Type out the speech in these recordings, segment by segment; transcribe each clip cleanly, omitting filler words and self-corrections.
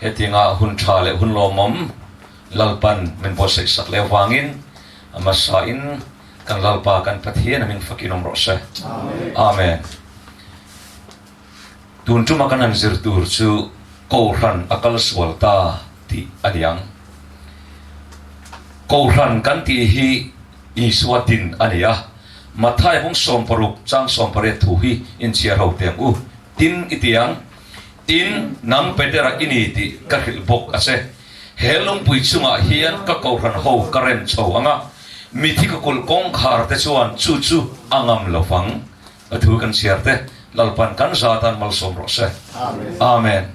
hetinga hun tha le hun lomom lalpan min posai sak le wangin amasain kan lalpa kan pathian amin fakinom rose amen tun tu makanan zirtur chu Kohhran akal swalta ti aniang Kohhran kan ti hi iswatin ania mathai hong somparuk chang sompare thu hi in chia ho teng u tin itiang tin nam pedera ini ti ka hil bok ase helung pui chunga hian ka Kohhran ho karen chho anga mithi ka kul kong khar te chuan chu chu angam lofang athu kan siarte lalpan kan satan mal som rose amen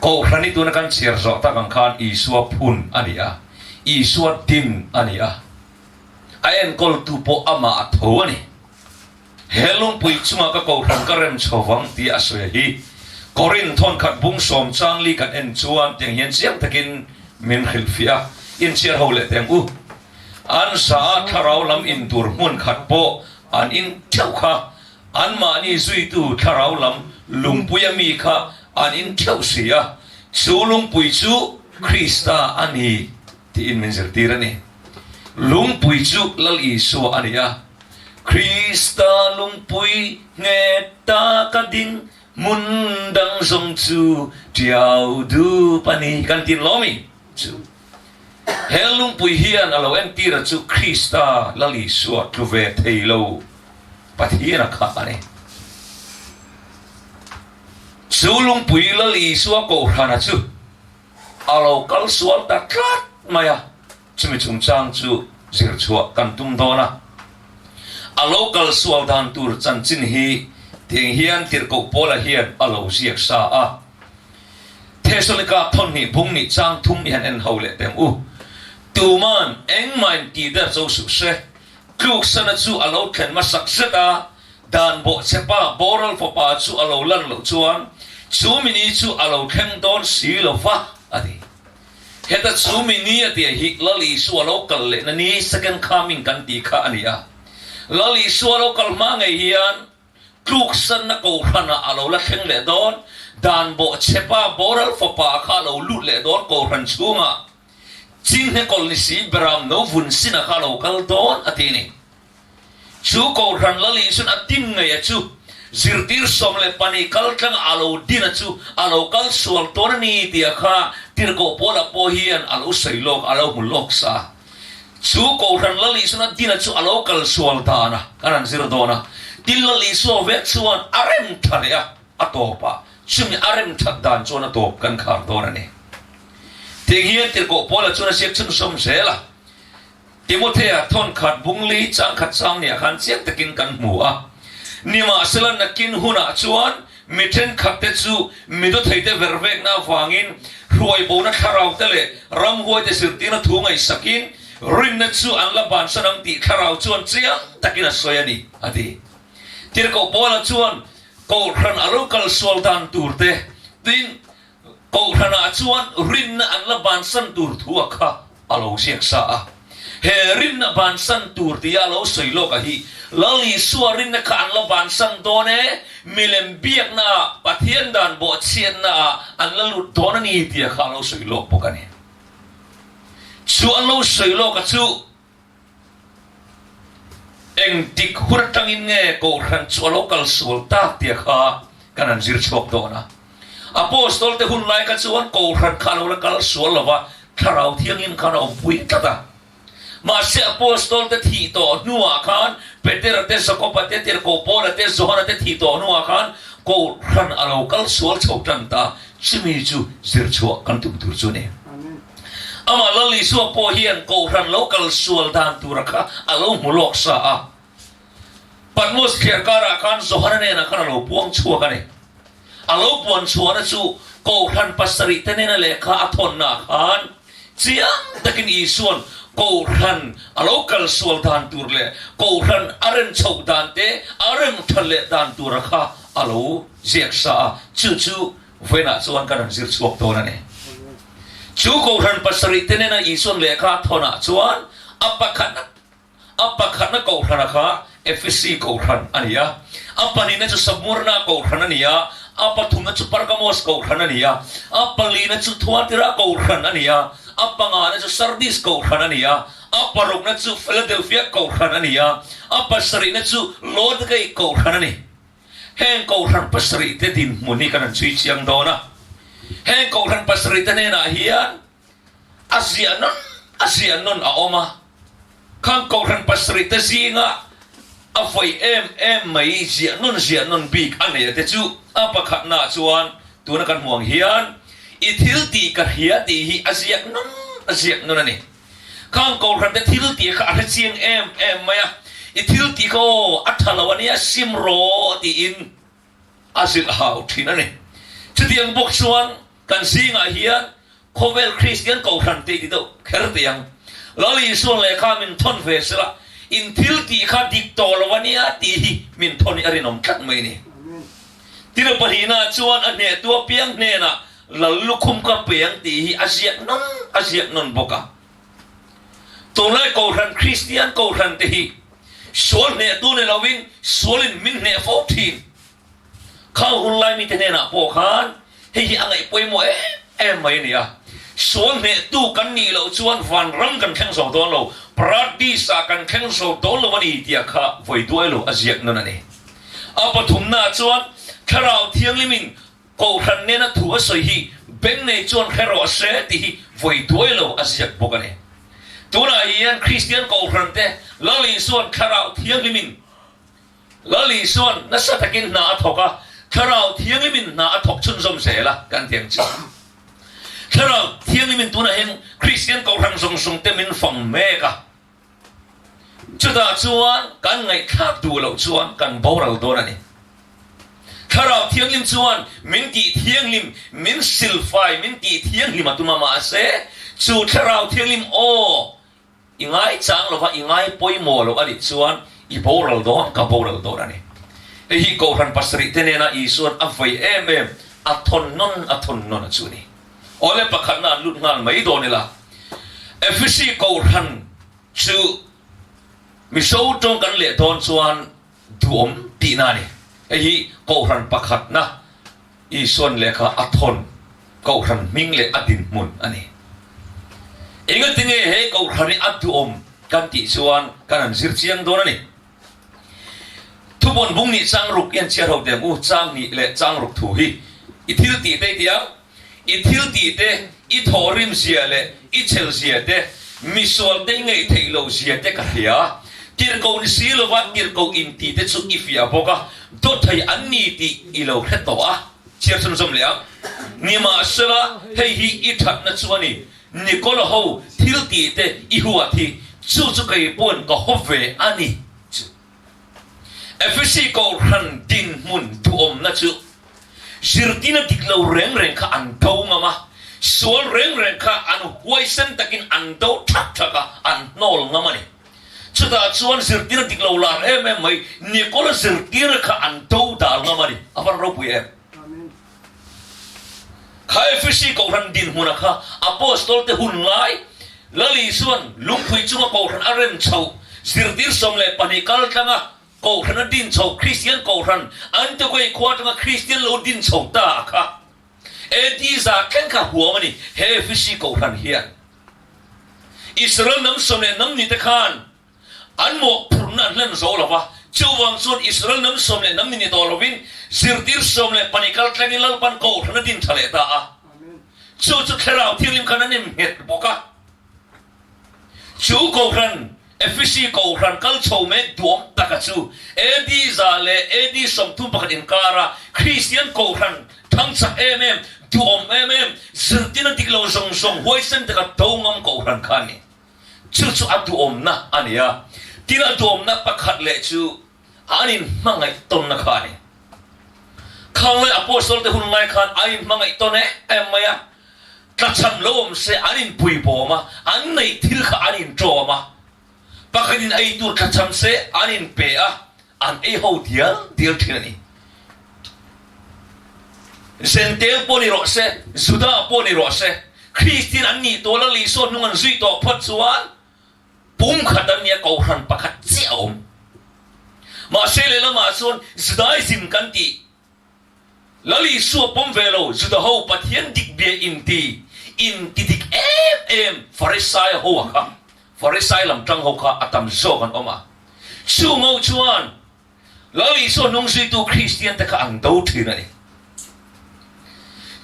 Kohhran itu kan siar zo ta kan khan iswa phun ania iswa tin ania ayen kol tu po ama atho ani helung pui chunga ka Kohhran karen chhowang ti aswe hi korin thon khat bung som chang li kan en chuan teng hian siam takin min khilfia in chiar ho le teng u an sa tharau lam in tur mun khat po an in thau kha an ma ni zui tu tharau lam lungpuya mi kha an in thau sia chu lungpui chu Krista ani ti in min zir tirani lungpui chu lal isu ania Krista lungpui nge ta ka ding mundang song chu tiao du pani kan tin lomi chu helung pui hian alo en tira chu Krista lali suat tu ve theilo pathiana kha ani sulung pui lali suat Kohhran chu alo kal suat ta klat maya chumi chung chang chu zir chhuah kan tum dona alo kal suat dan tur chan chin hi tiếng hiền tiệt cục bố là hiền ở lâu diệt xa à Thessalonica thôn ni bung ni trang thum hiền en hậu lệ tem u tu man anh man ti der châu su se kluk sana chu ở lâu khen mà sắc sét à đàn bộ chepa boral phò pa chu ở lâu lăn lâu chuan chu mini chu ở lâu khen don xí lâu pha à đi hết chu mini à đi hit lali chu ở lâu kal lệ nani second coming kan ti kha ani à lali chu ở lâu kal ma ngày hiền kluk san na Kohhran alo la kheng le don dan bo chepa boral fo pa kha lo lut le don Kohhran chunga chin he kol ni si bram no vun sin a kha lo kal don atini chu Kohhran la li sun atin ngai chu zirtir som le pani kal tang alo din chu alo kal sual ton ni ti kha tir ko pola po hian alo sailok alo mulok sa chu Kohhran la li sun atin chu alo kal sual ta na kanan zir dona tilla li so vet chuan arem thalea atopa chumi arem that dan chuan atop kan khar dona ni ting hian tir ko pola chuan siak chung som sela Timothea thon khat bungli chang khat sang nia khan chiak takin kan mu a nima selan nakin huna chuan mithen khat te chu mido theite vervek na wangin ruai bona kharau tele ram huai te sirtina thungai sakin rin na chu an la ban sanam ti kharau chuan chia takina soyani adi tir ko bola chuan Kohhran alo kal sual dan turte tin Kohhran a chuan rin na an la ban san tur thua kha alo siak sa a he rin na ban san tur ti alo soilo ka hi lali suarin na ka an la ban san done milem biak na pathian dan bo chien na an la lut don ni ti kha alo soilo pokani chu alo soilo ka chu eng tik hurtang in nge Kohhran chu local sulta ti kha kanan zir chok dona apostol te hun lai ka chuan Kohhran khan local sul lawa tharau thiang in khan om pui tata ma se apostol te thi to nuwa khan peter te sokopa te ter ko pola te zohana te thi to nuwa khan Kohhran local sul chok tan ta chimi chu zir chok kan tum tur chu ne ama lali so po hian Kohhran local sul dan turaka alo mulok sa a patmos kher kara kan zohana ne na kan lo puang chua ka ne alo puan chua na chu Kohhran pasari te ne na lekha athon na khan chiang takin isuan Kohhran local sul dan tur le Kohhran aren chau dan te aren thale dan turaka alo ziak sa chu chu vena chuan kan zir chuak to na ne chu Kohhran pasari tene na ison lekha thona chuan apakhat na Kohhran kha FSC Kohhran ania apani na chu samurna Kohhran ania apa thum na chu pargamos Kohhran ania apa li na chu Thuatira Kohhran ania apa nga na chu Sardis Kohhran ania apa rok na chu Philadelphia Kohhran ania apa sari na chu Laodiceia Kohhran ani heng Kohhran pasri te din muni kanan chui chiang dona heng Kohhran pasri te ne na hian ASEAN a oma khang Kohhran pasri te zinga afoi em mai zia non big ane te chu apa khat na chuan tuna kan muang hian I thil ti ka hia ti hi aziak non ani khang Kohhran te thil ti kha a chiang em maya I thil ti ko athalawania simro ti in azil hau thin ani chutiang bok chuan kan singa hian Khovel Christian Kohhran te ti do kher tiang lali suan le kha min thon ve sela in thil ti kha dik tolwania ti hi min thoni arinom khat mai ni tira pahina chuan a ne tua piang ne na lalukhum ka piang ti hi aziak non boka tonai Kohhran Christian Kohhran te hi sol ne tu ne lawin solin min ne fo thin kha hulai mi te ne na po khan hi angai poimo em mai ni a sol ne tu kan ni lo chuan van ram kan kheng so don lo pradisa kan kheng so don lo ani tia kha voi duai lo aziak non ani apa thumna chuan kharau thiang limin Kohhran ne na thu a soi hi beng nei chuan khero se ti hi voi duai lo aziak bokani tuna hian Christian Kohhran te lali suan kharau thiang limin lali suan na sa takin na athoka kharau thiang limin na athok chun som se la kan tiang chu kharau thiang limin tuna hen Christian Kohhran song te min fang me ka chuta chuan kan ngai khak du lo chuan kan boral don ani kharau thiang lim chuan min ti thiang lim min silfai min ti thiang lim atuma ma se chu kharau thiang lim o ingai chang lo va ingai poimo lo ani chuan I boral don ka boral don ani hi Kohhran pasri tenena I suan avai em athon non chuni ole pakhat na lut ngal mai donila efisi Kohhran chu Mizo tong kan le don chuan duom ti na ni hi Kohhran pakhat na I suan le kha athon Kohhran ming le adin mun ani ingat tinge he Kohhran adu kan ti chuan kan zir chiang don ani thubon bung ni chang ruk yan chia ho de mu chang ni le chang ruk thu hi I thil ti te tia I thil ti te I thorim sia le I chel sia te misol te ngai theilo sia te ka hia tir ko ni sil wa tir ko in ti te chu ifia boka do thai an ni ti I lo khet to a chia chun som le ni ma sela hei hi I that na chuani Nicole ho thil ti te I huwa thi chu kai pon ko hove ani efisi Kohhran din mun tuom na chu sirtina tiklo reng kha an do ngama sol reng kha an huaisen takin an do thaka an nol ngama ni chuta chuan sirtina tiklo la em mai Nicole sirtina kha an do dal ngama ni apan ro pui amen kha efisi Kohhran din mun kha apostol te hun lai lali suan lungpui chunga Kohhran arem chau sirtir som le panikal tanga Kohhran din chau Christian Kohhran an to koi khwa tanga Christian lo din chau ta kha edi za ken kha huwa mani he fisi Kohhran hian Israel nam som le nam ni te khan an mo purna len zo lawa chuwang sun Israel nam som le nam ni to lovin sirtir som le panikal tlangi lal pan Kohhran din thale ta a chu kherau thilim khanan het boka chu Kohhran efisi Kohhran kal chou me duom takachu edi zale edi somthum pakhat in kara Christian Kohhran thangcha duom zirtina diklo song hoisen taka tongam Kohhran khani chu aduom na ania tira duom na pakhat le chu anin mangai ton na khani khangle apostol te hun lai khan ain mangai ton emaya kacham lom se anin pui boma an nei thil kha anin troma pakhatin ai tur kacham se anin pe a an e ho dial thirani sentel poni ro se zuda poni ro se Christian an ni to la li so nungan zui to phat chuan pum khadan nia Kohhran pakhat chiaum ma se le la ma son zdai sim kan ti lali suwa pom velo juda ho pathian dik bia in ti dik em farisai ho kha farisai lam tang ho kha atam zo kan oma chu ngau chuan lali so nong sui tu Christian ta kha ang do thina ni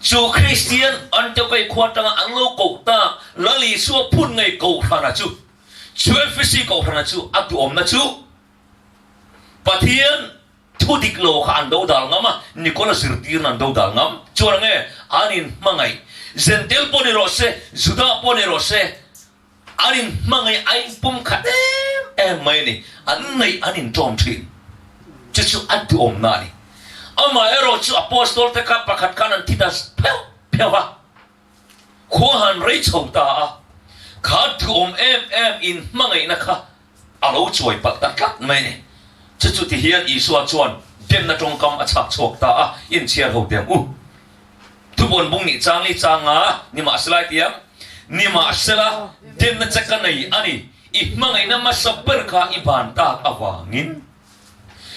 chu Christian an te kai khwatanga ang lo ko ta lali suwa phun ngai ko khana chu chuan fisi ko khana chu atu om na chu pathian thu dik lo kha an do dal ngama nikola sirtir nan do dal ngam chuan nge anin mangai zentel poni rose juda poni rose anin mangai ai pum khat em mai ni an nei anin tom thin chu atu om na ni ama ero chu apostol te ka pakhat kanan titas pheu wa Kohhran rei chou ta kha thu om em in mangai na kha alo choi pak ta kat mai ni chu ti hian isua chuan dem na tong kam achak chok ta in chiar ho dem tu bon bung ni changa ni ma slai tiam ni ma sela dem na chaka nei ani I mangai na masaper ka iban ta awangin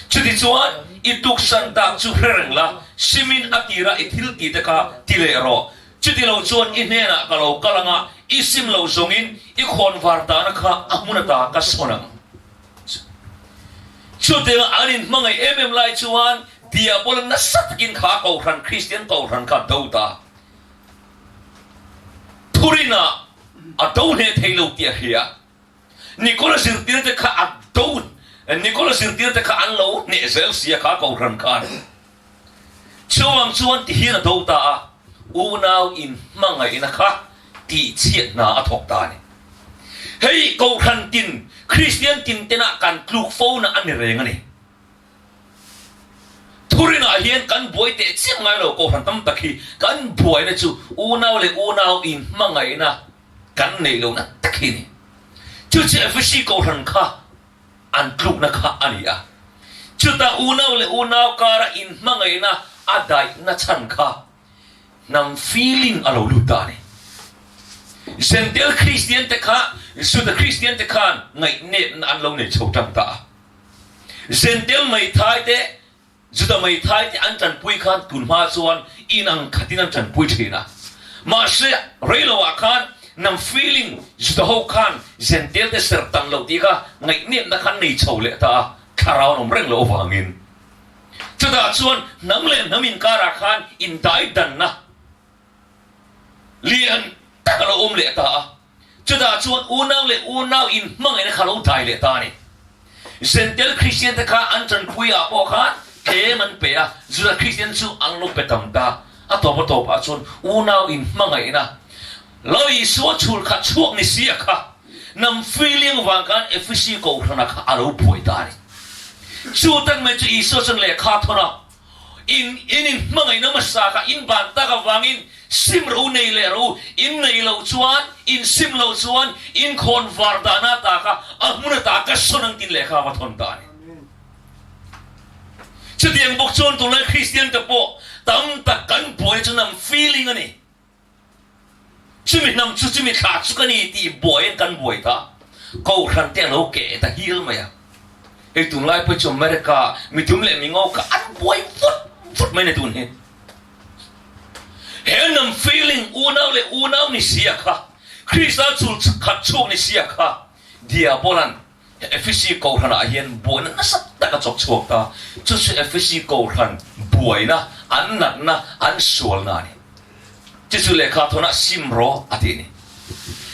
chu ti chuan I tuk san ta chu Hrang la simin atira ithil ti ta ka tile ro chu ti lo chuan I hne na ka lo kalanga I sim lo zongin I khon var ta na kha amuna ta ka sonam chu te anin mangai em lai chuan dia bolang na satkin kha Kohhran Christian Kohhran ka do ta thurina a do ne thailo tia hia Nicola sirtir te kha a do Nicola sirtir te kha an lo ne zel sia kha Kohhran ka chuang chuan ti hina do ta unau in mangai na kha ti chiat na a thok ta ni hei Kohhran tin Christian tin tena kan kluk fo na ani reng ani thurina hian kan boi te chim ngai lo Kohhran tam takhi kan boi na chu unau le unau in mangai na kan nei lo na takhi ni chu che fisi Kohhran kha an kluk na kha ani a chu ta unau le unau kara in mangai na adai na chan kha nam feeling alo lu ta ni Zentel Christian te kha su the Christian te khan ngai net an lo ne chou tang ta Zentel mai thai te juda mai thai te an chan pui khan tun ma chuan inang khatin an chan pui thina ma se relo a khan nam feeling juda ho khan Zentel te ser tang lo ti ka ngai net na khan nei chou le ta kharau nom reng lo wangin chuda chuan nam le namin kara khan in dai dan na lian takalo le ta chuda chuan unau le unau in mangai na khalo dai le ta ni Zentel Christian te kha an chan pui a po khan ke man pe a juda Christian chu ang lo petam ta a to pa chuan unau in mangai na loi so chul kha chuak ni sia kha nam feeling wang kan efisi ko thana kha alo poi ta ni chu tak me chu iso chang le kha thona in mangai na masa ka in ban ta ka wangin sim ro nei le ro in nei lo chuan in sim lo chuan in khon vardana ta ka amuna ta ka sonang tin le kha wa thon ta ni chu diang bok chon tu le Christian te po tam ta kan boy chu nam feeling ani chu mi nam chu mi kha chu ka ni ti boy kan boy ta Kohhran te lo ke ta hil ma ya e tu lai po chu America mi tum le mi ngo ka an boy fut mai ne tu ni Henam feeling unau ni sia kha Krista chul khat chuk ni sia kha dia bolan efisi Kohhran a hian boin na sat ta ka chok chok ta chu efisi Kohhran boina an nat na an sual na ni chu le kha thona simro ati ni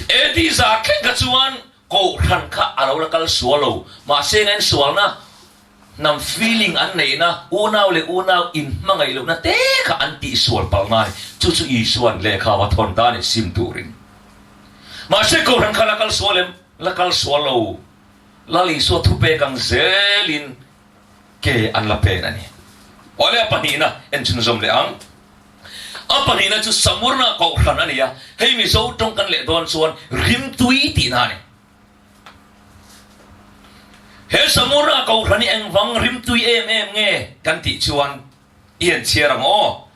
edi za khen ka chuan Kohhran kha alo la kal sualo ma se ngan sual na nam feeling an nei na unau le unau in mangai lo na te kha anti sual pal nai chu I suan le kha wa thon ta ni sim turin ma se Kohhran kha la kal sualo lali so thu pe kang zelin ke an la pe na ni ole pani na en chun zom le ang apani na chu samurna Kohhran ani ya hei Mizo tong kan le don suan rim tui ti na ni he samura Kohhran ni eng wang rim tui em nge kan ti chuan ien chiarang o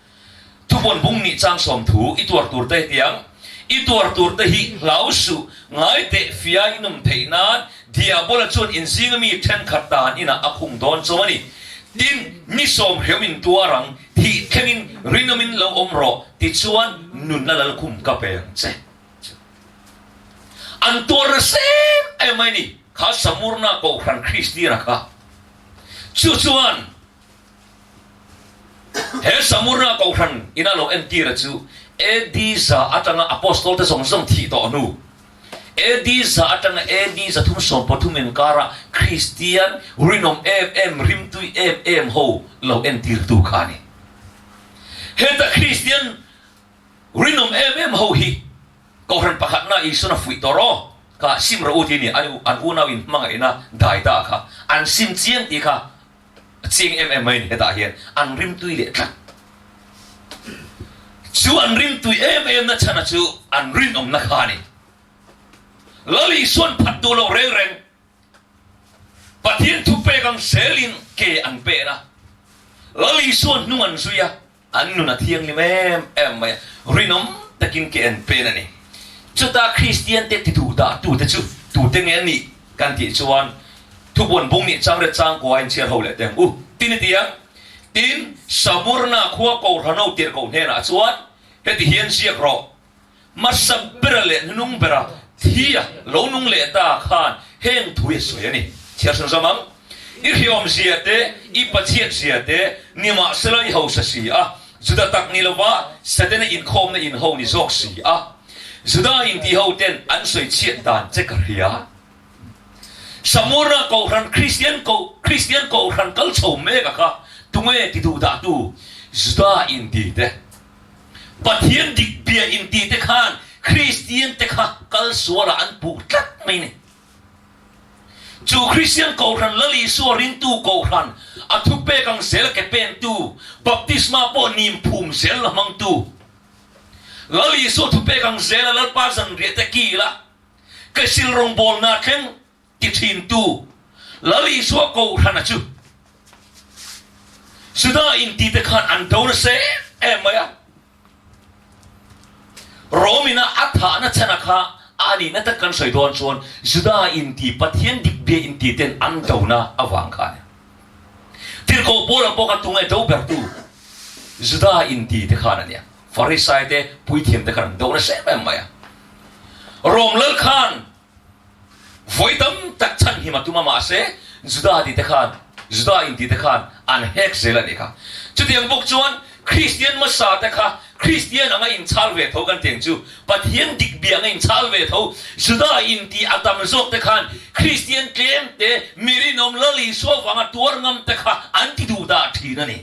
tu bon bung ni chang som thu I tuar tur te tiang I tuar tur te hi lau su ngai te fia inum theinan dia bola chuan in singami then khatan ina akhung don chomani din mi som hemin tuarang hi kengin rinomin lo omro ti chuan nun na lal kum ka peng che an tor sem ai mai ni kha samurna Kohhran Christian ka chuan he samurna Kohhran ina lo entira chu ediza atanga apostol te song thi to nu ediza atanga ediza thum som pothumen kara Christian rinom rim tu ho lo entir tu khani heta Christian rinom ho hi Kohhran pakhat na isu na fui toro ka simra uti ni an unawin mga ina dai da kha an sim chiang ti kha ching mai ni heta hian an rim tu le tla chu an rim tu na chana chu an rinom na khani lali suan phat tu lo reng pathian thu pe kang selin ke an pe na lali suan nu an suya an nu na thiang ni mai rinom takin ke an pe na ni chuta Christian te ti tu da tu te chu tu te nge ni kan ti chuan thu bon bung ni chang re chang ko an cher ho le teng tin ti ya tin samurna khuwa Kohhran no tir ko ne na chuan he ti hian siak ro masab berale nung bera thia lo nung le ta khan heng thui soya ni cher san samam ir hiom siate I pachiat siate ni ma selai ho sa si a juda tak ni lowa satena in khom na in ho ni zok si a juda in ti ho ten an soi chiat dan che kar hia samurna Kohhran Christian Kohhran kal chom me ka kha tunge ti du da tu juda in ti te pathian dik bia in ti te khan Christian te kha kal suara an pu tlat mai ne chu Christian Kohhran lali suarin tu Kohhran athu pe kang sel ke pen tu baptisma po nim phum sel mang tu lali so thu pe kang sel lal pa san re te ki la ke sil rong bol na khen ti thin tu lali so Kohhran chu suda in ti te khan an do se maya Romina atha na chana kha ani na ta kan soi don chuan juda in ti pathian dik be in ti ten an do na awang kha tir ko bola boka tungai do ber tu juda in ti te kha na nia farisai te pui thiam te kan do na se maya rom lal khan voidam tak chan hi ma tu ma se juda di te khan juda in ti te khan an hek zela ni kha chutiang bok chuan Christian ma sa te kha Christian anga in chal ve tho kan teng chu pathian dik bi anga in chal ve tho juda in ti atam zok te khan Christian claim te mirinom lali so wanga tuar ngam te kha anti du da thi na ni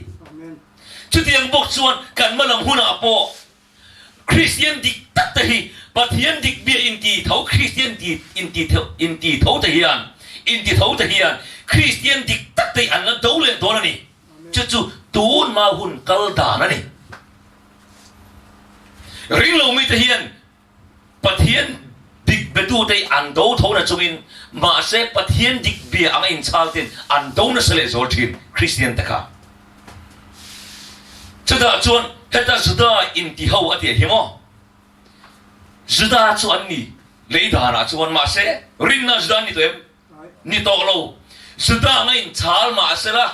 chutiang bok chuan kan malam huna po Christian dik tak te hi pathian dik bi in ti tho Christian ti in ti tho te hian Christian dik tak te an na do le do na ni chu tun ma hun kal da na ni ring lo mi te hian pathian dik betu te an do tho na chungin ma se pathian dik bia anga in chaltin an do na sele zor thin Christian ta kha chuda chuan heta juda in ti ho ati hi mo juda chuan ni leida na chuan ma se rin na juda ni to ni to lo juda anga in chal ma se la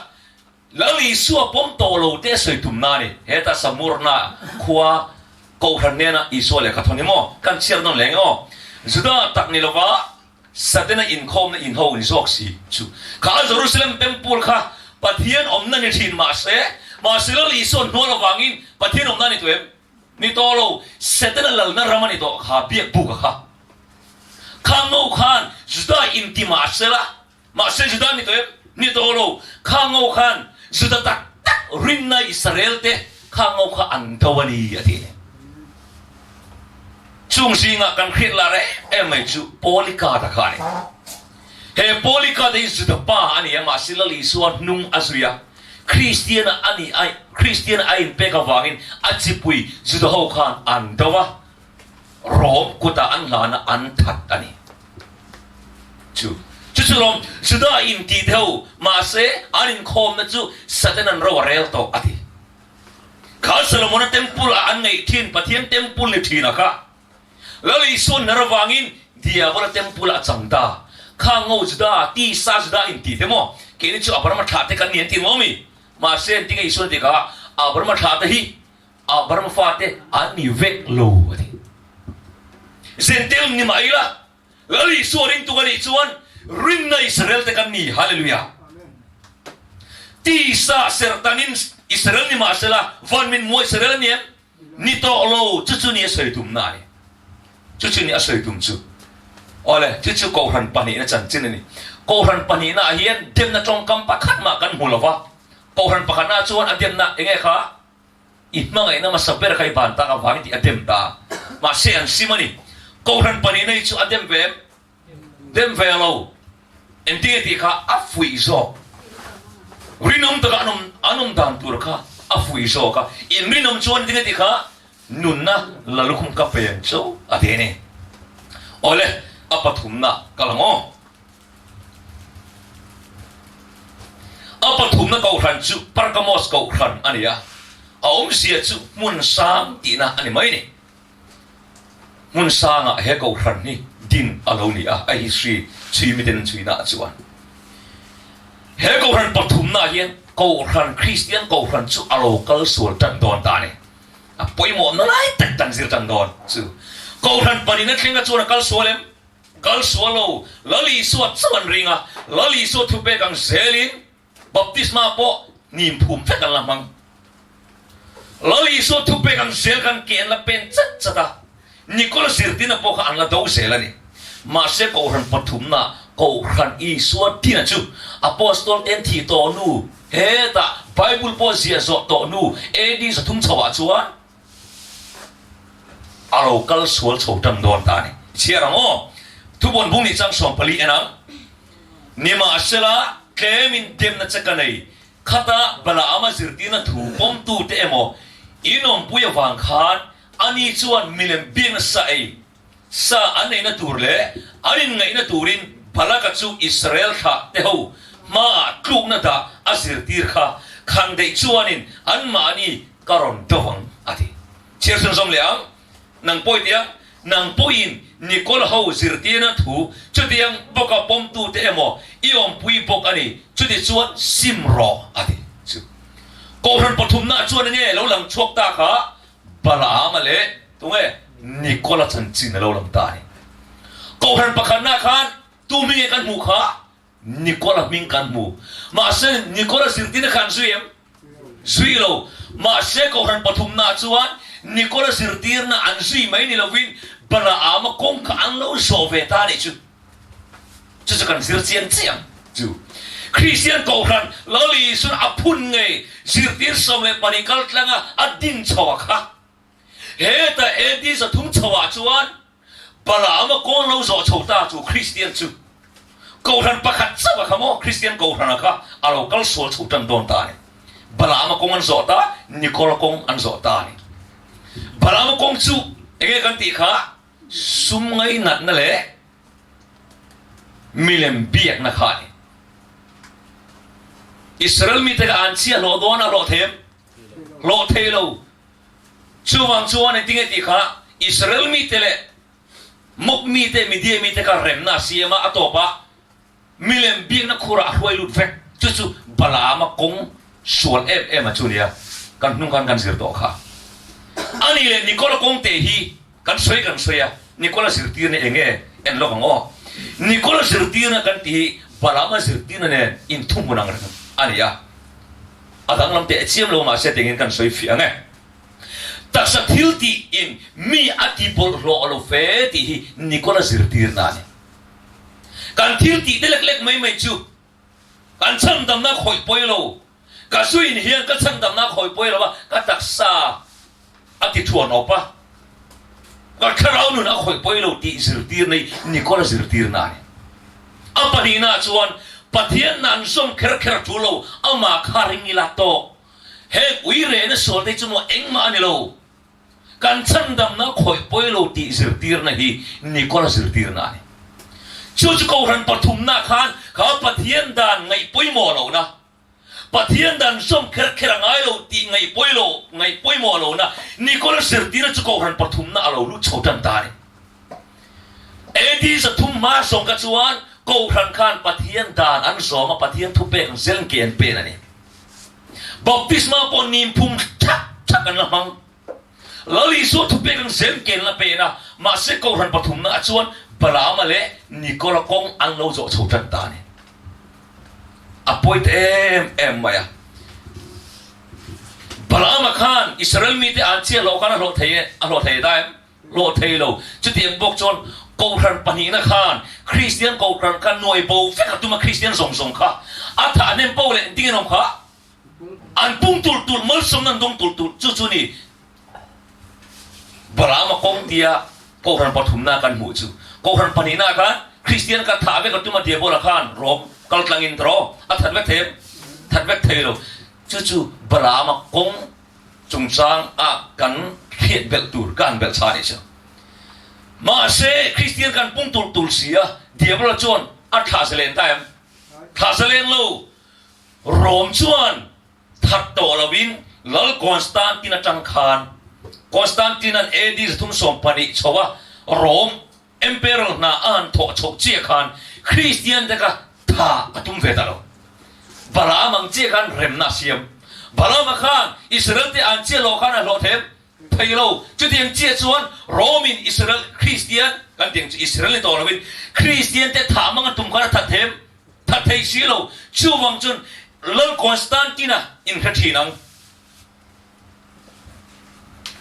lali suwa pom to lo te soi tum na ni heta samurna khuwa Kohhran nena iso le kathoni mo kan chiar non leng o juda tak ni lowa satena in khom na in ho ni zok si chu ka Jerusalem temple kha pathian omna ni thin ma se lali iso no lo wangin pathian omna ni tuem ni to lo satena lal na ramani to kha biak bu kha khangau khan juda in ti ma se juda ni tuem ni to lo khangau khan juda tak rinna Israel te khangau kha an tawani ati chung singa kan khit la re mai chu polika ta khani he polika de su ta pa ani ma silali suan nung azuya Christian ai pe ka wangin achipui zu da ho khan an dawa rom kuta an lana an that ani chu rom su da in ti theo ma se anin khom na chu satanan ro rel to ati kha Solomon temple an ngai thin pathian temple ni thina ka lali son narawangin dia wala temple achangda khango juda ti sa juda in ti demo keni chu aparama thate kan nian ti momi ma sen ti ngai son ti ka อาบรมธาตุฮีอาบรมฟาเตอันนี้เวกโลดิเซนเตลนี่มาอีละแล้วลิสวริงตัวนี้ชวนริงในอิสราเอลแต่กันนี่ฮาเลลูยาที่ซาเซอร์ตันินอิสราเอลนี่มาเสละวันมินมวยอิสราเอลเนี่ยนี่โตโลจุดนี้อาศัยตุ่มนายจุดนี้อาศัยตุ่มจุอ๋อเลยจุดโกหันปานีนะจันจินนี่โกหันปานีนะเฮียนเต็มนะจงกำปะขัดมากันหูละวะโกหันปะขัดนะชวนอันเต็มนะยังไงคะอีกมั่งไงนะมาสับเปร์ใครบานตากับวางที่อันเต็มตามาเสียงซิมันนี่โกหันปานีนะจุดอันเต็มเวมเต็มเวลาอันที่ที่ข้าอัฟวิโซรินอมตะกันอันดันตัวข้าอัฟวิโซข้าอินรินอมชวนที่ข้านุนนะละลุคุมกับเปย์โซอันที่นี่โอ้เลยอัปทุมนะกะละงออัปทุมนะเกาขันจุปาร์กามอสเกาขันอันนี้อ่ะเอาอมเสียจุมุนสางตีนะอันนี้ไม่นี่มุนสางอ่ะเฮเกาขันนี่ดินอารมณ์นี่อ่ะไอ้ชีชีมิเดนชีน่าจวนเฮเกาขันปทุมนะเฮียเกาขันคริสเตียนเกาขันจุอารมณ์กัลสวลจันดอนตานี่อ่ะป่วยหมดนั่นไอ้แต่ตันสิจันดอนจุเกาขันปนินัทเลี้ยงจวนกัลสวลเลมกัลสวลโลลลีสวดสวรรค์ริงอ่ะลลีสวดทุเปกังเซลินบัพติศมาโปนิมภูมิเฟกันละมังลลีสวดทุเปกังเซลกันเกณฑ์ละเป็นจัดจัดนิโคลัสสิร์ตินะโปขอันละดาวเซลนี่มาเสกเกาขันปฐุมนะเกาขันอีสวดที่นั่นจูอะปอสตอลเอ็นทีโตนูเฮตาไบเบิลโพเซียโซโตนูเอดีสทุ่มชวาจวนอารมณ์กัลสวลโฉดำดอนตานี่เชื่อรังโอทุกคนพวกนี้จังสอนพลีเอ็นังนี่มาเสละเคมินเต็มนัดจักรนัยข้าตาบลาอามาสิร์ตินะถูปมตูเตเอโมอินอมปุยวังคานอันนี้ชวนมิเลมบินสายซาอันไหนนะตูร์เล่อันนี้ไงนะตูรินพลักจูอิสราเอลข้าเท่ามาคลุกนัดาอาสิร์ติร์ข้าขังได้ชวนินอันมานี่การอนดวังอดีเชื่อสันสมเลียงนังปอยเดียงนังปอยินนิโคลเฮาสิร์ตินะถูจุดเดียงปกปมตูเตเอโมอีอมปุยปกอันนี้จุดที่ชวนซิมรออดีโกหันปฐุมนะชวนนี่เราหลังชกตาขาบลามาเลยตรงนี้นิโคลัสจันจินเราหลังตานี่โกหันปะขันนะขันตูมีกันหมู่ขานิโคลัสมิงกันหมู่มาเซนิโคลัสสิร์ตินะขันซุยมซุยเรามาเซโกหันปฐุมนะชวนนิโคลัสสิร์ตินะอันซุยไม่นี่เราวินบลามาคงกันเราโซเวตานี่จูจะกันสิร์ติอันเจียงจูคริสเตียนโกหันลอลีสุนอภุนไงสิร์ติสมเลปนิกัลต์ละงอดินชวะค่ะเฮตเอดีสทุ่มชวะจวนบลามาคงเราโซโชตาจูคริสเตียนจูโกหันประคัตสวะขโมคริสเตียนโกหันนะคะอาเรากัลสวลชูตันโดนตานี่บลามาคงอันโซตานิโคลคงอันโซตานี่บลามาคงจูเอกันติค่ะซุมไงนัดนั่นแหละมิเลมเบียกนะคะอิสราเอลมีแต่การเชียร์โลดวนะโลเทมโลเทโลช่วงช่วงนี้ทิ้งติค่ะอิสราเอลมีแต่เลยมุกมีแต่มีเดียมีแต่การเรมนาเซียมาอัตโตปะมิเลมเบียกนักขุระรวยลุดเฟกจู่ๆบลามาคงสวนเอมาจูเนียกันนุ่งกันเสือโตค่ะอันนี้เลยนิโคลคงเตฮีกันสวยอ่ะนิโคลัสสิร์ตินะเองเอ็นโลกังอ้อนิโคลัสสิร์ตินะกันที่บลามาสิร์ตินะเนี่ยอินทุ่มบุนังกันอันนี้อ่ะอาดังลำเตะเชี่ยมโลมาเสด็จกันสวยฟิอังไงแต่สักทิลตีอินมีอธิบลโลโลเฟติฮีนิโคลัสสิร์ตินะเนี่ยการทิลตีเล็กๆไม่จูการช่างดำน้ำคอยป่วยโลการช่วยเฮียนก็ช่างดำน้ำคอยป่วยโลว่าก็ตักซาอธิชวนออกปะก็แค่เราหนุนเอาคอยป่วยเราตีสิร์ตีในนิโคลัสสิร์ตีนั่นอัปนีน่าชวนปะเทียนนันส่งเคร์จูโลเอามาคาริงิลาโตเฮกวิเรนสวดได้จมูกเอ็งมานี่โลกันฉันดำน้าคอยป่วยเราตีสิร์ตีนั่นฮีนิโคลัสสิร์ตีนั่นชูจะโกหันปฐุมนาคานเขาปะเทียนดานไงป่วยหมอเรานะปะเทียนดันส่งเคร์ไงเราตีไงป่วยหมอเรานะนิโคลัสสิร์ตีนั่นจะโกหันปฐุมนาเราลุชาวดันตานี่เอดีสทุ่มมาส่งกระชวนโกหันคานปะเทียนดานอันสอมาปะเทียนทุเปกเซลเกียนเป็นอันนี้ บอกพิสมาปนิมพุ่มชักกันละมั้งแล้วลีส่วนทุกเรื่องเซนเกนละเปนะมาเสกรันปฐุมนะชวนปลามาเละนิโคลากงอันเราจะชูจันตานี่อภัยเอ็มมาปลามาขันอิสราเอลมีแต่อันเชี่ยโลกันโลเทย์ได้โลเทย์เราจุดเดียนบอกจนโกรันปนีนะขันคริสเตียนโกรันกันหน่วยโบเฟกตุมาคริสเตียนส่งข้าอัฐานเนมโบเลยดิ้งน้องข้าอันปุ่งตุลมัลสมนันดงตุลจู่นี่ปลามากงเดียโกรันปฐุมนากันหูจู่โกรันปนีนากันคริสเตียนกันถาเวกตุมาเดียโบละขันรบกัลตังอินทรอัฐานเวกเทมทัดเวกเทโลจู่ปลามากงจงสร้างกันเขียนเบลตูร์กันเบลชาเนชมาเซ่คริสเตียนกันปุ่งตุลเสียเดียบละจวนอัฐาเสเลนไทม์ท่าเสเลนโลโรมชวนทัดโตลวินลลคอนสแตนตินจังคานคอนสแตนตินันเอดีสทุ่มสมปนิชวะโรมเอ็มเปอเรลนาอันโถชกเจียคานคริสเตียนเด็กท่าตุมเวตาโลบารามังเจียกันเรมนาเซียมบารามังคานอิสราเอลที่อันเจียโลคานะโลเทมไทยโลจุดเดียงเจียชวนโรมินอิสราเอลคริสเตียนกันเดียงอิสราเอลตัวลวินคริสเตียนที่ถามังตุมคานะทัดเทมทัดเทชิโลชูวังจุนลลคอนสแตนตินาอินคทีนัง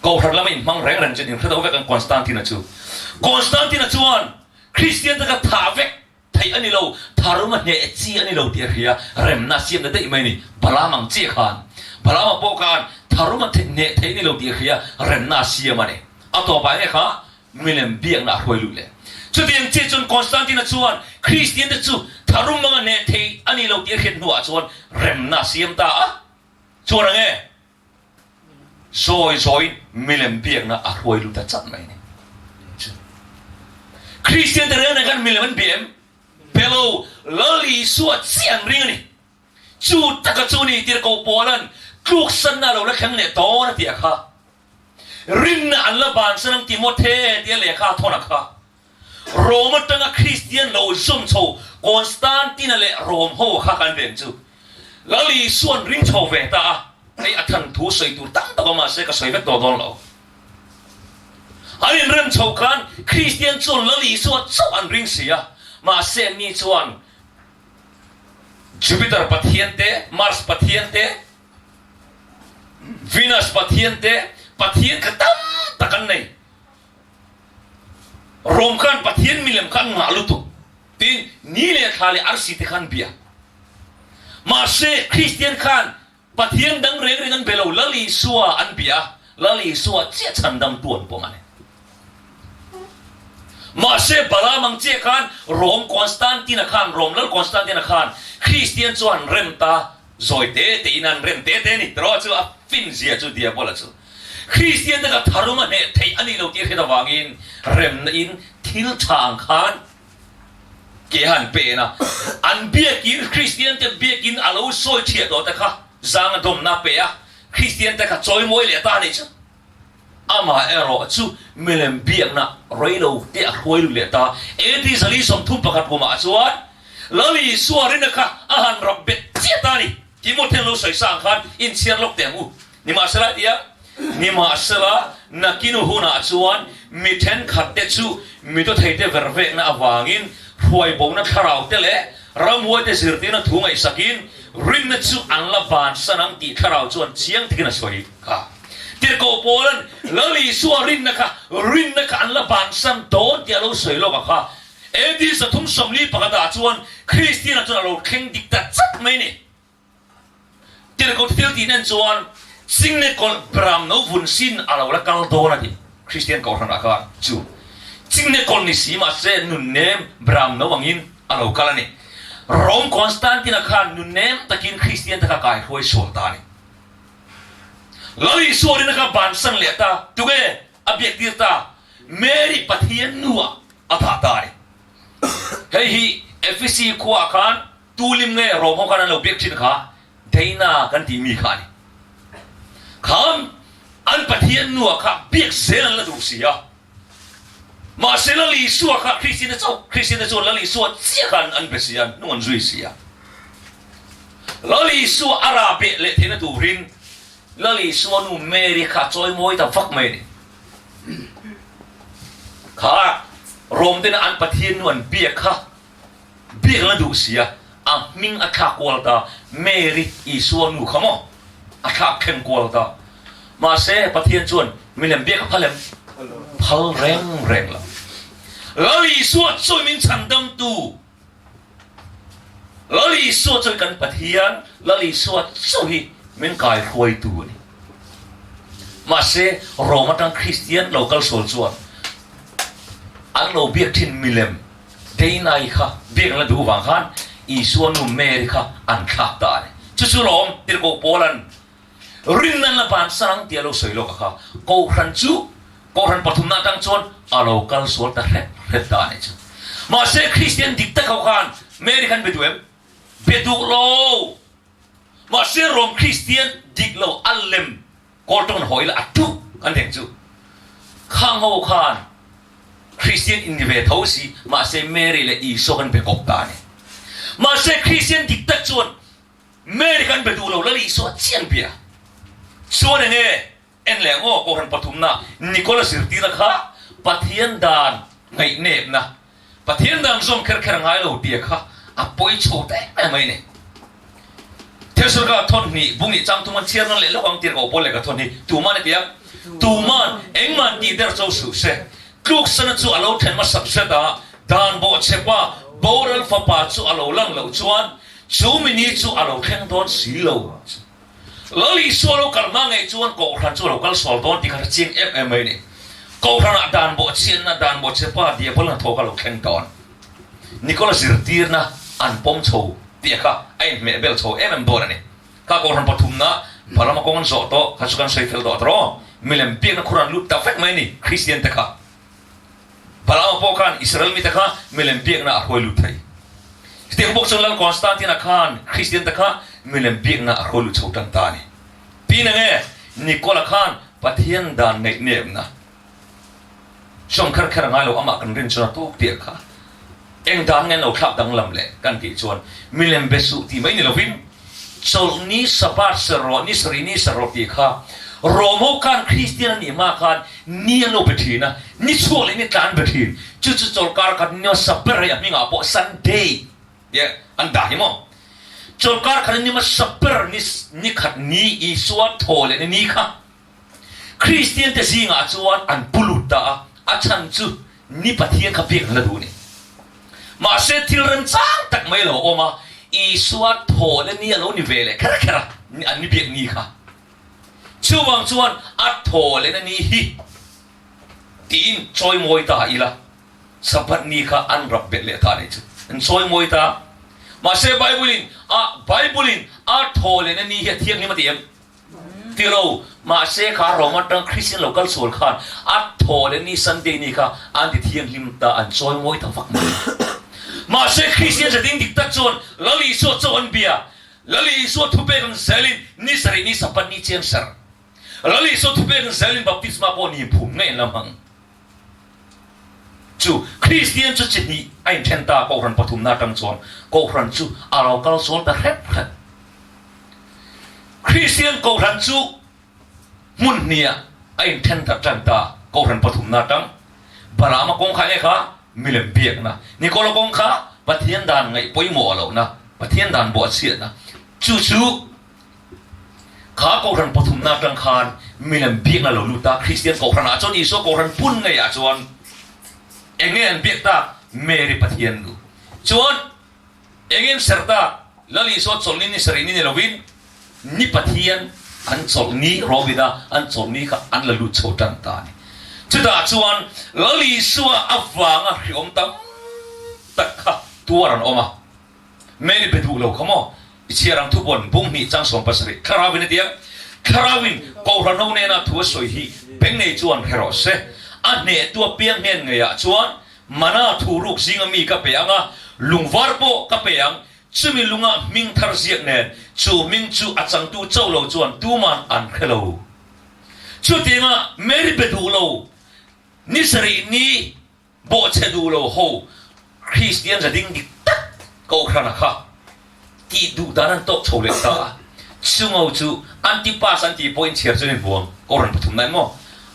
ก็พระละไม่มังแรงจนอินคทีเอาไว้กันคอนสแตนตินาชูคอนสแตนตินาชวนคริสเตียนที่ก็ถาเวกไทยอันนี้เราทารุมันเนี่ยจีอันนี้เราเดียร์เฮียเรมนาเซียมได้ไหมนี่บาลามังเจียขานบาลามังโปกันทารุมันเนี่ยไทยนี่เราเดียร์เฮียเรมนาเซียมันนี่เอาต่อไปเนี่ยค่ะมิเลมเบียงน่าหวยลุเลยจุดเดียงเจจนคอนสแตนตินาชวนคริสเตียนที่จูทารุมันเนี่ยไทยอันนี้เราเดียร์เฮียหัวชวนเรมนาเซียมตาชวนอะไรซอยมิเลมเบียงน่าหวยลุแต่จัดไหมนี่คริสเตียนที่เรื่องนั้นกันมิเลมเบียงเปโลลลีสวดเสียงริงนี่จูตะกจูนี่ที่เราบอกนั้นคลุกสันน่ะเราเล็กแค่เนี่ยโตนะที่ข้ารินน่ะอันละบานสนังติโมเทที่เล็กข้าทอนักข้าโรมันตั้งคริสเตียนเราซุ่มโชคอนสแตนตินเล่โรมโฮข้ากันเด่นจูลลีสวนริงโชเวตาไอ้อัฐันทูสวยตูตั้งตะกมาเสกสวยเวตตัวดอนเราอันนี้เรื่องโชกันคริสเตียนส่วนลลีสวดสวรรค์ริงเสียมาเซนนี่ชวนจูปิเตอร์ปัทเทียนเตมาร์สปัทเทียนเตวีนัสปัทเทียนเตปัทเทียนก็ตั้มตะกันในโรมขันปัทเทียนมิเลมขันมาลุตุตีนี่เลยทาเลอาร์ซิติขันเบียมาเซคริสเตียนขันปัทเทียนดังเร่งกันเบลลลีสัวอันเบียลลีสัวเจี๊ยชันดำตัวปมันมาเซบาลามังเจคันโรมคอนสแตนตินาคันโรมแล้วคอนสแตนตินาคันคริสเตียนชวนเรมตาจอยเตตีนันเรมเตนี่ตรอจูอัฟฟินเซียจูเดียบอลจูคริสเตียนก็ทารุมันเนี่ยไทยอันนี้เราเกี่ยวกับวางินเรมอินทิลชางคันเกี่ยนเปนะอันเบียกินคริสเตียนจะเบียกินอาลูโซยเชียดแต่ค่ะจางดมนาเปียคริสเตียนแต่ค่ะจอยมวยเหลือตาเนี่ยจ้ะอามาเอโรจูมิเลมเบียงนะไรเราเดียหวยลุเลตาเอดีสลีสมทุบประคับผมอาจวนลลีสวารินะค่ะอาหารรับเบ็ดเจียตานี่ที่มุดเทนโลใส่สร้างขันอินเชียร์ลกเตมูนี่มาสละเดียนี่มาสละนักกินุหูนะอาจวนมีเทนขัดเตจูมีตัวไทยเตเวอร์เวกนะอวางินหวยบงนะคาราวเตเล่รำวัวเตสิรตินะทุ่งไอสักินรินนะจูอันละบานสนังตีคาราวจวนเชียงที่นะสวยค่ะที่เราโพลันลลีสัวรินนะคะอันละบางสันโดดเดียวเราสวยโลกอะค่ะเอดีสทุ่มสมลีปกติจวนคริสเตียนจวนเราเข่งดิกตัดจัดไหมนี่ที่เราเที่ยวที่นั่นจวนสิ่งนี้ก็บรามโนวุนซินอะไรวะกัลโดนะดิคริสเตียนก็ทำอะไรกันจูสิ่งนี้ก็นิสิมาเซนุนเนมบรามโนวังอินอะไรวะกันนี่โรมคอนสแตนตินาคานนุนเนมตะกินคริสเตียนตะกายหวยโซลตานี่ลลีสวรินะกับบานสันเลต้าตุเกอเบียกดีต้าเมรีปัทเฮียนนัวอัฐาตานี่เฮ้ยเอฟซีขวาขันตูลิมเงยโรมของกันเราเบียกชินขาเดน่ากันที่มีขานี่ขันอันปัทเฮียนนัวข้าเบียกเซลันละดูเสียมาเซลลีสวข้าคริสเตียนเจ้าลลีสวเสียกันอันเบเซียนนุ่งจุยเสีย แล้วลิสัวอาราเบะเละเทนตูรินแล้วลิสัวนูเมริกาจอยมวยตาฟักเมนี่ข้ารวมเป็นอันปะเทียนนวลเบียค่ะเบียละดูเสียอ่ะมิงอาคากวลตาเมริอีสัวนูขโมอาคาเข็นกวลตามาเสปะเทียนจวนมิเลมเบียกพัลเลมพัลแรงละแล้วลิสัวจอยมินฉันดำตูแล้วลิสัวจอยกันปะเทียนแล้วลิสัวจอยมินกายควยตูนี่มาเสโรมาตังคริสเตียนเราก็สวดจวนอันเราเบียกทินมิเลมเดย์ไนค่ะเบียกละดูวังขันอีส่วนนุ่มเมริกาอันขาดตาเนี่ยจู่ๆลมติดโกโปลันรินนั่นละปานสังเตียเราสวยโลกค่ะโกขันจู่โกขันปฐุมนาตังจวนอาเรากัลสวดตะเร็ดตาเนี่ยจู่มาเสคริสเตียนดิกตะเขาขันเมริกันเบดูเอ็มเบดูโลมาเสโรมคริสเตียนดิกโลอัลเลมโกลตงหอยละอัดทุกันเด็กจู่ข้างเขาขันคริสเตียนอินดิเวทเอาสิมาเสเมริและอีโซกันเบกบตาเนี่ยมาเสคริสเตียนดิกตะจวนเมริกันเบดูโลแล้วอีโซเชียนเบียส่วนเนี่ยเอ็นแหลงโอ้โกหันปฐุมนานิโคลัสสิรตีนะคะปะเทียนดานไงเนบนะปะเทียนดานส่งเครือไงเราเดียค่ะอ่ะป่วยโชว์แต่ไม่เนี่ยเทศกาลทนนี่บุ้งนี่จังตุมันเชียร์นั่นเลยแล้ววังตีกับโอปอลเลยกับทนนี่ตูมันเนี่ยตูมันเอ็งมันดีเดอร์โจสุเซกลุกสนัดจู่อาเราเห็นมาสับเสดาดานโบเชว่าโบรัลฟ้าป่าจู่อาเราลังเราจวนจู่มินิจู่อาเราแข่งโดนสีเราแล้วอีส่วนเราการมาไงจวนโกขันจู่เราการสอนโดนที่เขาจีนเอฟเอ็มเนี่ยโกขันดานโบเชียนนะดานโบเชว่าเดียบพลังโทกันเราแข่งโดนนิโคลัสสิรตีนะอันปมโชว์เดียค่ะไอ้เมเบลโชว์เอ็มโดนนี่ข้าโกขันปฐุมนะพลังมาโกงันโซโต้ข้าสุกันใส่เฟลโดดรอมิเลมเปียกนะคุรันลุตตาเฟกไหมนี่คริสเตียนตะค่ะพลังมาโกกันอิสราเอลมิตะค่ะมิเลมเปียกนะหอยลุตไทยสเตียงบอกจนลังคอนสแตนตินาคานคริสเตียนตะค่ะมิเลมเปียกนะหอยลุตโชว์ตันตานี่ปีนึงเองนิโคลัสคานปะเทียนดานเนบนะช่วงแค่งานเราอามากันเรียนจนโตเดียค่ะเอ็งดานเงินเราขับดังลำเละกันกี่ชวนมิเลมเบสุที่ไม่นี่เราวินโซลนี้สปาร์สโรนิสรีนิสโรตีค่ะโรโมกันคริสเตียนนี่มากันนี่เราไปทีนะนี่ช่วงนี้การไปทีจู่ๆโจลการกันเนี่ยสับเปรย์มีงาโปซันเดย์เนี่ยอันด่าหิมะโจลการกันนี่มาสับเปรย์นี่ขัดนี่อีสวดโถเลยนี่ค่ะคริสเตียนแต่สิ่งอาจวนอันบุรุษตาอาจารย์จู่นี่ปะเทียนขับเบียงละดูนี่มาเสร็จที่เรื่องจ้างตักไม่หรอโอมาอีสวดโถเลยนี่เรานี่เวเลยแค่อันนี้เบียงนี่ค่ะช่วงจวนอัดโถเลยนี่ฮิตีนซอยมวยตาอีละสัพนี่ค่ะอันรับเบลเลตาเนี่ยอันซอยมวยตามาเสไบเบิลินอัดโถเลยนี่ฮิเที่ยงนี่มาเตียมที่เรามาเสคาเรามาตั้งคริสเตียนเราก็สวดขันอัดโถเลยนี่สันเดย์นี่ค่ะอันที่เที่ยงลิมตาอันซอยมวยตาฟักมาเสคริสเตียนจะดิ้งดิกตัดจวนแล้วลีสวดจวนเบียแล้วลีสวดทุเบกันเซลินนี่สรีนี่สัพนี่เชียงเซอร์แล้วลีสวดทุเบกันเซลินบัพติศมาปนีพุ่งเงินละมั้งจู่คริสเตียนจะจิตนี้ไอ้เทนตาโกรันปฐุมนาตังจวนโกรันจู่อาเราก็สวดแต่เร็บคริสเตียนโกรันจู่มุนเนี่ยไอ้เทนตาจันตาโกรันปฐุมนาตังบารามาคงขายไงคะมิเลมเบียกนะนี่ก็เราคงขาปะเทียนดานไงป่วยหมอเรานะปะเทียนดานบวชเสียนะจู่ข้าโกรันปฐุมนาตังคานมิเลมเบียกนะเราลูตาคริสเตียนโกรันอาจวนอีโซโกรันปุ่นไงอาจวนเองเงินเบียกตาเมริปะเทียนดูจวนเองเงินเสร์ตาแล้วลีโซโซลินิสรีนิเราวินนี่ปะเทียนอันโซนี้โรบิดาอันโซนี้ค่ะอันละลุโชตันตานี่จุดอาจวนแล้วลีสัวอัฟวางอ่ะริอมตั้มตักค่ะตัวรันออกมาเมริเปดูเราขโมยเชียรังทุบวนบุ้งมีจังสมปัสริคาราวินเดียคาราวินกูรันเอาเนน่าทัวสวยฮีเป็นในจวนเฮโรเซอันเนตัวเปียงเงินไงอ่ะจวนมานาทูรุกซิงมีกับเปียงอ่ะลุงวาร์โปกับเปียงจูมีลุงอ่ะมิงทาร์เซียเนนจูมิงจูอาจังตูเจ้าเราจวนตูมันอันเคโลจูเตียงอ่ะเมริเปดูเรานิสรีนี่โบเชดูโลโฮคริสเตียนจะดิ้งดิตักกูขนาดค่ะ ตีดูด้านโต๊ะโชว์เล็กตาช่วงเอาจูอันที่ป้าสันติพอยน์เชียร์จนบวงก็รันปฐุมนั่นมั้ง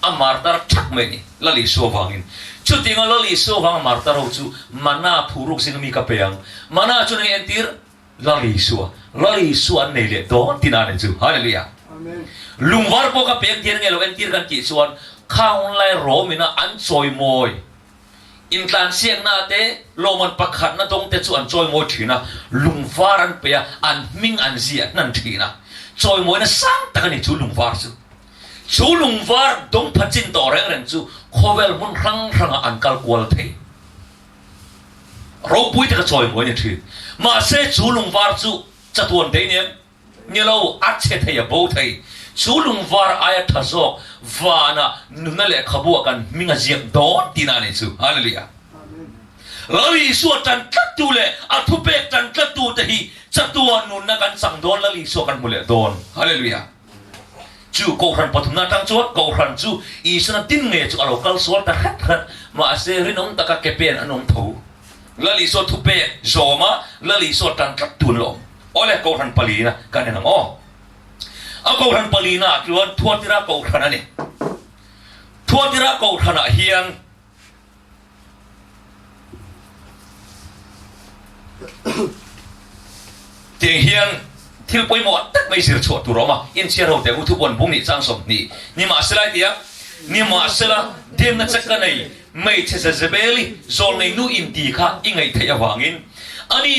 อามาร์ตาชักเมนี่ลลิสัววังอินชุดที่งั้นลลิสัววังอามาร์ตาเราจูมานาผู้รุกสินมีกับเปียงมานาจุนเอ็นตีร์ลลิสัวเนเล่โดนที่นั่นจูฮาเลลูยาลุงวาร์ปกับเปียงที่นั่นเงลเอ็นตีร์กันกี่ส่วนข้าวไล่โรมินะอันซอยมวยอินทานเสียงนาเตโลมันประคัดนะตรงเตจวนจอยมวยทีนะลุงวารันเปียอันมิงอันเสียนั่นทีนะจอยมวยนะสร้างตะกันนี่จูลุงวาร์จูลุงวาร์ดงพัจินต่อแรงจูโคเวลมุนรังอันกัลกวลเทเราปุ้ยตะกันจอยมวยนี่ทีมาเสจูลุงวาร์จูจัดวันเดียนี่เราอัดเชตยาโบเทจูลุงวาร์อายทัศอกวานะนุนนั่นแหละขบวนกันมิงเสียงโดนที่นั่นจูฮาเลลูยาแล้วลิสัวจันทัดดูเลยอัทุเปกจันทัดดูแต่ฮีจัดวันนุนนักกันสั่งโดนแล้วลิสัวกันหมดเลยโดนฮาเลลูยาจูโกรันปฐุมนาตั้งจวดโกรันจูอีสนาตินเงจูอารมณ์กัลสวลตะฮัดมาเสรินองตะกะเกเปียนอนงทูแล้วลิสัวทุเปกโจมาแล้วลิสัวจันทัดดูลงโอ้เลยโกรันปลีนะกันเนี่ยนะอ๋อเอาโกรันปลีนะคือว่าทัวติระโกรันนั่นนี่ทัวติระโกรันเฮียงเตียงเฮียงที่เราไปหมดไม่เสียชดตัวเรามาอินเชียร์เราแต่อุทุบวันพุ่งนี่จังสมนี่มาสลายเดียนี่มาสละเดียมนัดสักกันไหนไม่ใช่จะเบลี่โซนในนู่อินดีค่ะอิงไงเทียวางอินอันนี้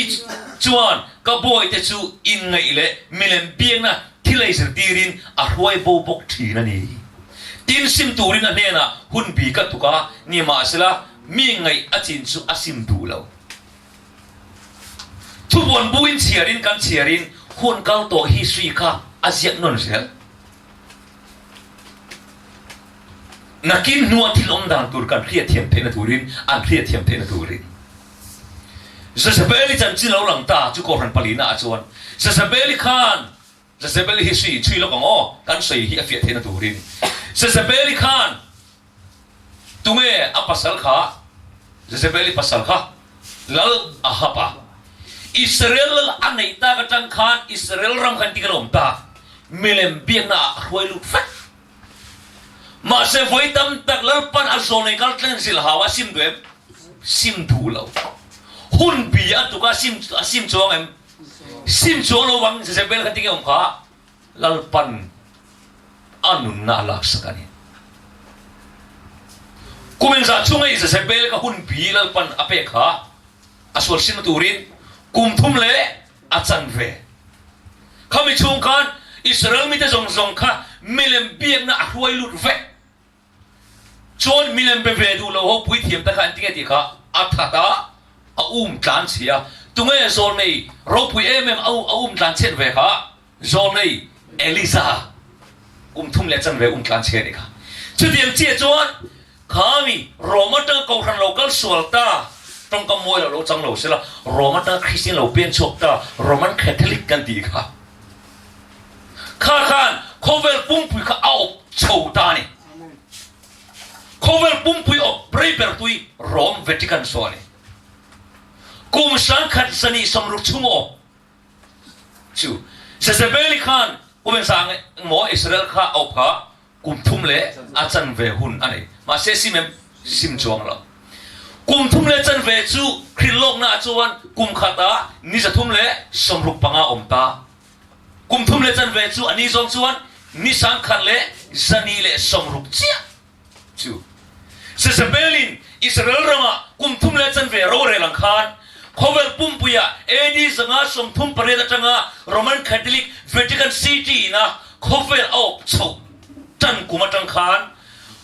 จวนก็บ่อยแต่จูอิงไงเละมิเลนเบียงนะที่เลยสิดีรินอร่อยโบบกทีนั่นนี่ดินซิมตูรินนั่นเนี่ยนะหุ่นบีกัตุกะนี่มาสละมีไงอาจินจูอาซิมดูเราทุกวันบุญเชียรินกันเชียรินหุ่นเก่าตัวฮิสรีค่ะอาเซียนนนเสียนักกินนัวที่ลมดังตัวกันเครียดเทียมเทนตูรินอันเครียดเทียมเทนตูรินจะเสเบลิจันจิเราหลังตาจุกอรันปลีนาจวนจะเสเบลิคานจะเสเบลิฮิสรีช่วยเราของอ๋อกันใส่ฮิอาเฟียเทนตูรินจะเสเบลิคานตุเมอปัสสัลขาจะเสเบลิปัสสัลขาแล้วอาฮาปะอิสราเอลอันไหนตากระจังคานอิสราเอลรำคันที่กระลมตาเมลมเบียงน่ะรวยลุกฟัดมาเสฟวยตั้มตักลปันอัลโซนในการเล่นสิลฮาวาซิมด้วยซิมดูเราหุ่นบีอัตุกาซิมจวงเอ็มซิมจวงเราวังเสเบลกันที่กระลมขาลปันอันุนนาลักษกันนี่กูเป็นสัตว์ช่วงไอ้เสเบลกับหุ่นบีลปันอเปกขาอสวลซิมตูรินกุมทุ่มเละอาจารย์เวเขาไม่ชงกันอิสราเอลมีแต่ส่งค่ะมิเลมเบียงน่ะรวยลุดเวจนมิเลมเบเวดูเราเขาพูดเทียมตะกันที่กี่ค่ะอัฐตาการเสียตรงนี้โซนนี้เราพูดเอาการเช็ดเวค่ะโซนนี้เอลิซาทุ่มเละจันเวการเช็ดนี่ค่ะจุดเดียวเจี๊ยจวนข้ามีโรมันตั้งกองทัพเราก็สวลตาต้องกำมวยเราจังเราเสียละโรมันตั้งคริสเตียนเราเปลี่ยนชกตาโรมันแคทอลิกกันดีค่ะข้าขันเขาเวลปุ่มปุยเขาเอาโชว์ตานี่เขาเวลปุ่มปุยเอาเบรเบอร์ตุยโรมเวติกันโซนี่กุมสังขัดสนิสมรุชุ่มจู่เซเบลิขันกุมสังหมออิสราเอลข้าเอาผ้ากุมทุ่มเละอาจารย์เวหุนอันนี้มาเซซิเมมซิมจวงละกุมทุ่มเละจันเวจูคริลโลกน่าจวนกุมขัดตานี่จะทุ่มเละสมรุปังอาอมตากุมทุ่มเละจันเวจูอันนี้จงจวนนี่สังขัดเละจันนี่เละสมรุปเจียจู่เซเบลินอิสราเอลระมากุมทุ่มเละจันเวโรเรลังคานเขาเวลปุ่มปุยะเอดีสังอาสมทุ่มประเดจังอาโรมันคาทอลิกเวติกันซิตี้นะเขาเวลเอาโชจันกุมจังคาน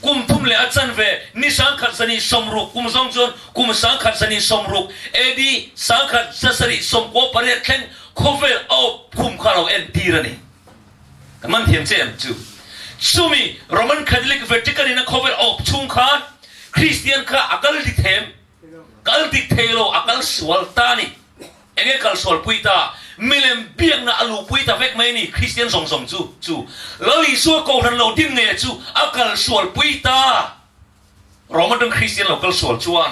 กุมทุ่มเละจันเวนี่สังขัดสนิสมรุปกุมจงจวนกุมสังขัดสนิสมรุปเอดีสังขัดสนิสมโกประเดเข่งเขาเวลเอาคุมข้าเราเอ็นตีระนี่มันเทียมเจมจู่ซูมีโรมันคาทอลิกเวติกันนี่นะเขาเวลเอาชุงคานคริสเตียนข้าอักลดิเทมกัลดิเทโลอักลสวลตานี่เองกัลสวลปุยตามิเลมเบียงนะอลูปุยตาเวกไม่นี่คริสเตียนส่งจู่แล้วลิซัวโกรันเราดิ้นเงยจู่อักลสวลปุยตาเรามาดึงคริสเตียนเรากัลสวลจวน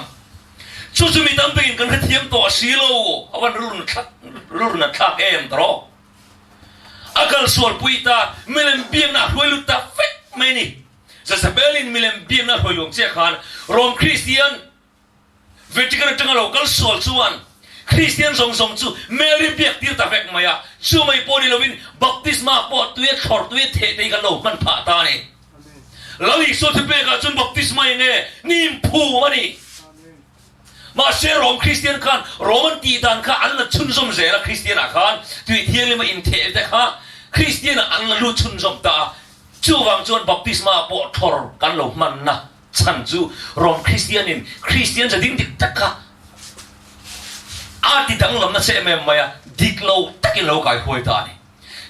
ชูชูมีตั้มเป็นกันเทียมตัวสีโลเอาวันรุ่นทักตรออาการส่วนปุยตามิเลมเบียงน่ะรวยลุตาเฟกไม่นี่จะสเปลินมิเลมเบียงน่ะรวยหลวงเจ้าขานโรมคริสเตียนเวทีกันจังเรากัลส่วนส่วนคริสเตียนทรงจูเมริเบียกตีตาเฟกมาชูไม่ปอดีลวินบัพติสมาปอตัวขอดตัวเทตีกันโลมันผ่าตาเนี่ยแล้วอีกส่วนที่เป็นการจนบัพติสมาเนี่ยนิ่มพูมันนี่มาเชื่อโรมคริสเตียนขันโรมันตีดันข้าอันละชุนสมเสละคริสเตียนขันตัวเทียนเลยมาอินเทแต่ข้าคริสเตียนอันละรู้ชุนสมตาจู่วางจวนบัพติสมาปอดทอร์กันโลมันนะฉันจู่โรมคริสเตียนจะดิ้นดิกตะข้าอาทิตย์ตั้งลำนั้นเสมมาดิกโลตะกิโลกายหวยตานี่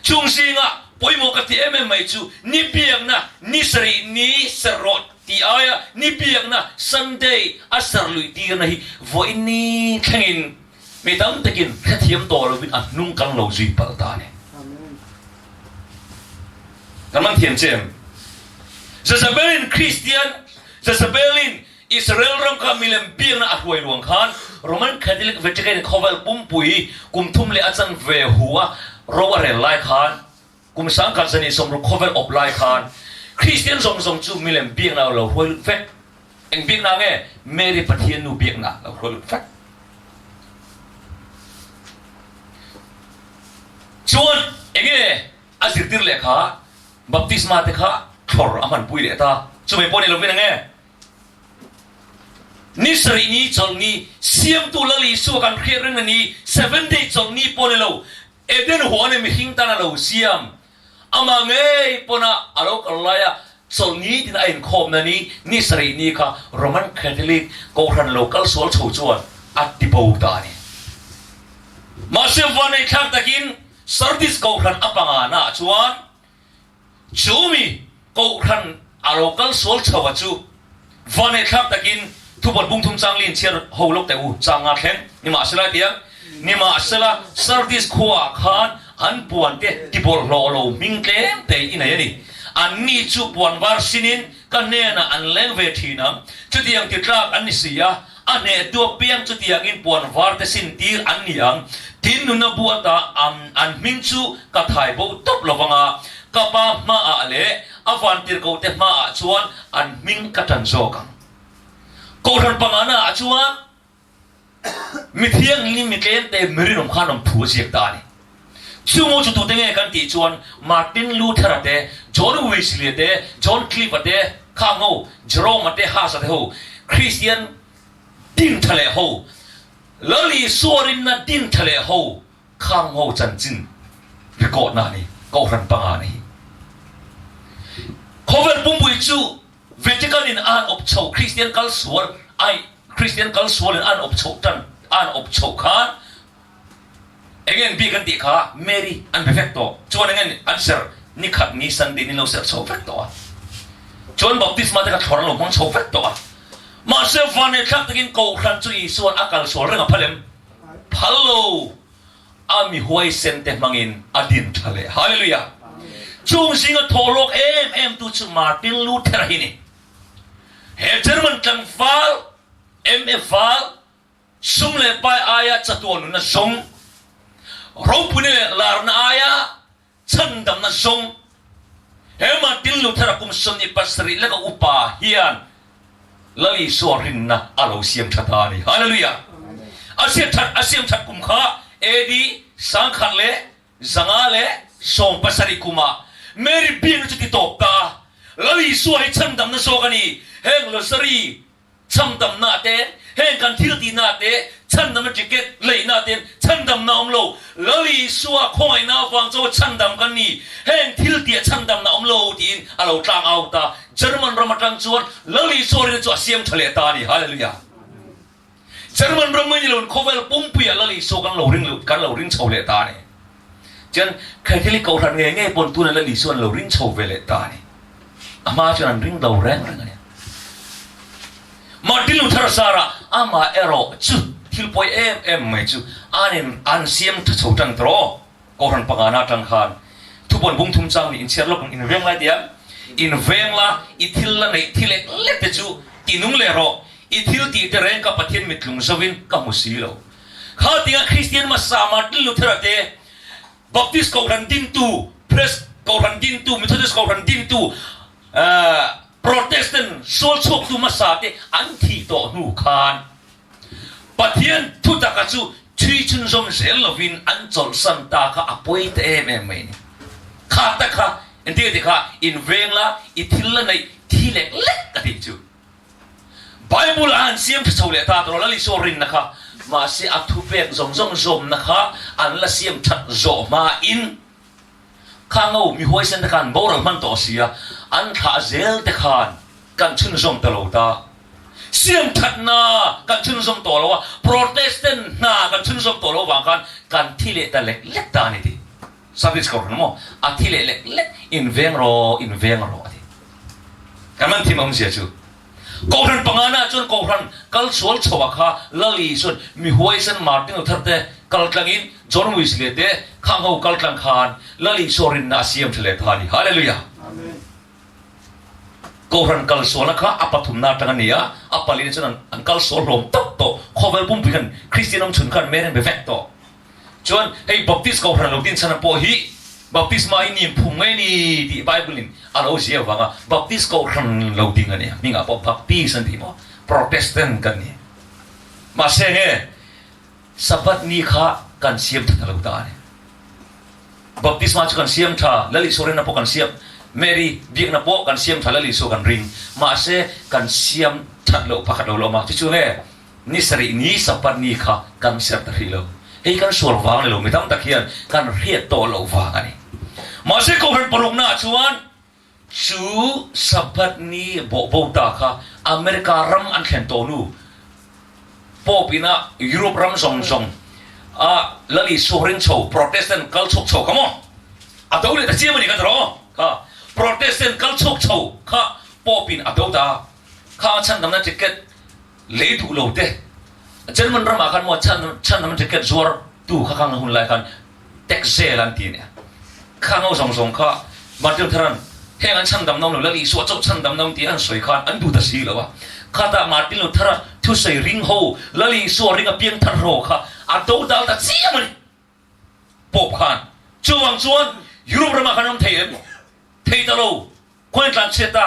ช่วงสิ่งอ่ะปอยโมกติไม่จู่นิเบียงนะนิสรีนิสรอดที่อายะนิเบียงนะซันเดย์อัสรุยดีกันนะวันนี้แข่งไม่ต้องตะกินแค่เทียมตัวเราเป็นอันนุ่งกันโลจีปัลตานี่กำลังเทียนเจมจะสเปลินคริสเตียนจะสเปลินอิสราเอลร่างกายมิเลมเบียงนะอัดหวยหลวงขันโรมันคาทอลิกเวจิกันเขาเวลปุ่มปุยกุมทุ่มเลอาจารย์เวหัวเราอะไรไล่ขันกุมสังกัดสนิทสมรู้เขาเวลอบไล่ขันคริสเตียนทรงจูมิเลมเบียงนะเราหวยเฟกเอ็งเบียงนะไงเมริปะเทียนนูเบียงนะเราหวยเฟกชวนเอ็งอาศิติร์เลขาบัพติสมาเตขาทอร์อามันปุยเลตาช่วยปนเราเป็นยังไงนิสรีนี้จงนี้เสียมตุลลีสู้กันเครียดเรื่องนี้7 days จงนี้ปนเราเอเดนหัวเนี่ยมีหิ้งตาเราเสียมอามาเงยปนะอาลูกอะไรอะจงนี้ที่นั่นคมนั่นนี้นิสรีนี้ค่ะโรมันคาทอลิกกูรันโลกัลสวลชูจวนอัติบูตานี่มาเสียวันในทางตะกินสารดิสกูรันอัปังอานาจวนชูมีกูรันอาลูกัลสวลชาวจูวันในทางตะกินทุบบุ้งทุ่มจังลินเชียร์หูลูกแต่อูจังอาเข็นนี่มาสละเดียนี่มาสละสารดิสขวาขานอันปวนเตที่บอลโลโลมิงเกมเตอินไหนนี่อันนี้จูปวนวาร์ซินินกันเนน่ะอันเลงเวทีนะจุดยังติดรักอันนี้เสียอันเนตัวเปียงจุดยังอินปวนวาร์เตสินตีอันนี้ยังทินนุนบัวตาอันมิงจูกัไทยบุตบลวังกับป้ามาอาเล่อวันติร์กูเตมาอาชวนอันมิงกัตันโจกังกูรันปังอาณาจวนมิเทียงนี่มิเกนเตมรินอมขานอมผู้เสียตานี่ช่วงจุดตัวเต็งกันตีจวนมาร์ตินลูเทอร์เตจอห์นวิสลีเตจอห์นคลิฟเตข้างหูเจโรมเตฮาสเตหูคริสเตียนดินทะเลหูลลีสวรินนัดดินทะเลหูข้างหูจันจินรีกอดนานี่กูรันปังอานี่เขาเป็นปุ่มบุยจูเวทีกันอินอันอบโชคริสเตียนกัลสวอลไอคริสเตียนกัลสวอลอินอันอบโชจันอันอบโชคขันเอ็งบีกันติขาเมรี่อันเพอร์เฟกต์ตัวชวนเอ็งอันเซอร์นี่ขัดนี่สันดีนี่เราเซอร์โชว์เฟกต์ตัวชวนบอกติสมาเตะกับทอร์ลงมังโชว์เฟกต์ตัวมาเซฟวันนี้ครับตะกินกูขันจุยส่วนอากาศสวรรค์กับพลัมพัลโลอามีหวยเซนเตมังอินอดินทะเลฮาเลลูยาช่วงสิ่งที่ทอโลกตุชมาร์ตินลูเทอร์ฮินีเฮเจอร์มันจังฟัลฟัลซุ่มเล่ไปอายะจัตุวนุนนะซุ่มเราพูดเนี่ยลาร์นอายะฉันดำนะซุ่มเฮมาตินลูเทอร์กุมซุ่มนี่ปัสริแล้วก็อุปาเฮียนลลิสวรินนะอาลูเซียมชัดานี่ฮาเลลูยาอาเซียมชัดกุมข้าเอดีสังขันเล่สังอาเล่ส่งปัสริกุมาเมริบีนจุดที่ตบตาลลิสวให้ฉันดำนะโซกันนี่เฮงลสรีฉันดำนาเตเฮงกันทิลตีนาเตฉันดำมันจิเกตเลยนาเตฉันดำน้ำโลลลิสวคอยนาฟังโจฉันดำกันนี่เฮงทิลตีฉันดำน้ำโลตีนอาเราจางเอาตาเจอร์มันรำมาจังจวนลลิสวเรื่องจวดเสียมทะเลตานี่ฮาเลลูยาเจอร์มันรำมันยิ่งลุ่นเขาเวลปุ่มเปียลลิสวกันเราริ่งทะเลตานี่จันใครที่เลิกเขาทันเงี้ยปนตัวนั้นลลิสวเราริ่งทะเลตานี่อามาจนริ่งเราแรงเนี่ยมาดิลุทาร์สาระอามาเอโรจุทิลปอยไม่จุอันเสียมทุกโจจังตรอกูรันปังอาณาจังขันทุกคนบุ้งทุ่มจังอินเชียร์ล็อกอินเวงละเดียอินเวงละอิทิลละในทิเล็กเล็กจุตินุ่งเลโร อิทิลตีเตเรงกับประเทศมิตรลุงสวินกับมุสีโลข้าติงคริสเตียนมาสามาติลุเทระเตบัพติสต์KohhranดินตูเพรสKohhranดินตูมิทอดิสKohhranดินตูโปรเตสแตนต์โซลชกตูมาสาเตอันที่โตนูคานประเทศทุตกัจูชีชุนซอมเซลวินอันจอลสันตาข้าอภัยเตเมไม่นี่ข้าแต่ข้าอันที่ที่ข้าอินเวงละอิทิลละในที่เล็กเล็กกันที่จูไบเบิลอ่านเสียงที่ชาวเลตาตัวละลิโซรินนะคะมาเสียอัตุเป็กซอมนะคะอันละเสียงชัดโจมาอินข้างเอามีหัวเส้นตะการบอร์มันต่อเสียอันขาเซลตะการกันชุนซอมตลอดตาเสียงชัดนากันชุนซอมตัวละว่าโปรเตสแตนต์นากันชุนซอมตัวละว่ากันที่เล็กแต่เล็กเล็กตานี่ดิสับดิสกอร์นมั้งอันที่เล็กเล็กอินเวงรอดิกันมันที่มันเสียจูKohhran pangana chun Kohhran kal sol chhuah kha lali chun mi huaisan martin utharte kal tlangin John Wesley te khang ho kal tlang khan lali sorin na siam thle thani hallelujah amen Kohhran kal sol kha apathum na tangania apalin chun an kal sol rom tok to khovel pum pikan Christianam chun khan meren be vek to chun hei baptist Kohhran lotin chana po hi baptisma ini pungai ni di Bible in alo sia wanga baptist Kohhran loading ani minga po baptist anti mo Protestant kan ni masenge sabat ni kha kan siam tha lo ta ni baptisma kan siam tha lali soren na po kan siam Mary biak na po kan siam tha lali so kan ring ma se kan siam tha lo pakhat lo ma chu he ni sari ni sabat ni kha kan siam ta lo hei kan sual wang lo mi tam takhian kan riat to lo wang ani masih Kohhran peruk na cuan cu sabat ni bo ta kha Amerika ram an khen to nu popina Europe ram song lali sorin chow Protestant kal chok chow kamo atau le ta chiam ni ka tro kha Protestant kal chok chow kha popin atau ta kha chan nam na ticket le du lo te chen man ram akan mo chan nam ticket zuar tu kha khang hun lai kan texel ti neข้างเอาสองข้ามาเดินทางแห่งอันชันดำน้ำหรือละลีสวดเจ้าชันดำน้ำที่อันสวยข้าอันดูตาสีแล้ววะข้าแต่มาติลุทาทุใส่ริงโฮละลีสวดริงกับเพียงทันโรข้าอัดดาวตาเสียมันปบขันจวงจวนยุโรปรามาขันน้ำเทียนเทียตะโลควันกลางเชตา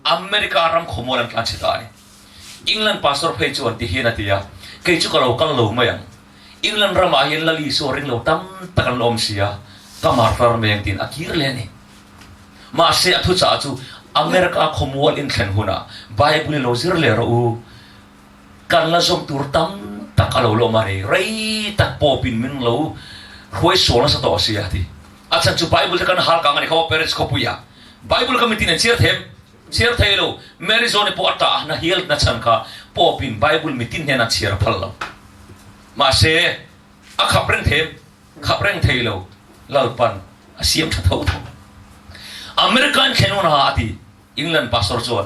อเมริการัมขโมยกลางเชตาเนี่ยอังกฤษพาสปอร์ตเพย์จวนที่เฮียนที่ยาเกี่ยจุกเรากันโลไม่ยังอังกฤษรามาเห็นละลีสวดริงเราตั้มตะกันลมเสียก็มาฟาร์มยังตินอากิรเลยนี่มาเสียทุกจ้าจูอเมริกาขโมยอินเทนหุนะไบเบิลโลซิร์เลอร์กันละส่งตัวตั้มตะกันเรามาเลยไรตะปอปินมินเราคุยสอนสตอเสียทีอาจารย์จูไบเบิลจะกันหากังนี่เขาเปรสเขาปุยาไบเบิลก็มีตินเชียร์เทมเราเมริโซนี่ปอตาหน้าเฮียลนัชชันค่ะปอปินไบเบิลมีตินเนี่ยนัชเชียร์พัลล์มาเสียขับเร่งเทมขับเร่งเทเราลาปันเสียมทัดเท่าอเมริกันแค่นู้นหาที่อังกฤษพาสปอร์ตจวน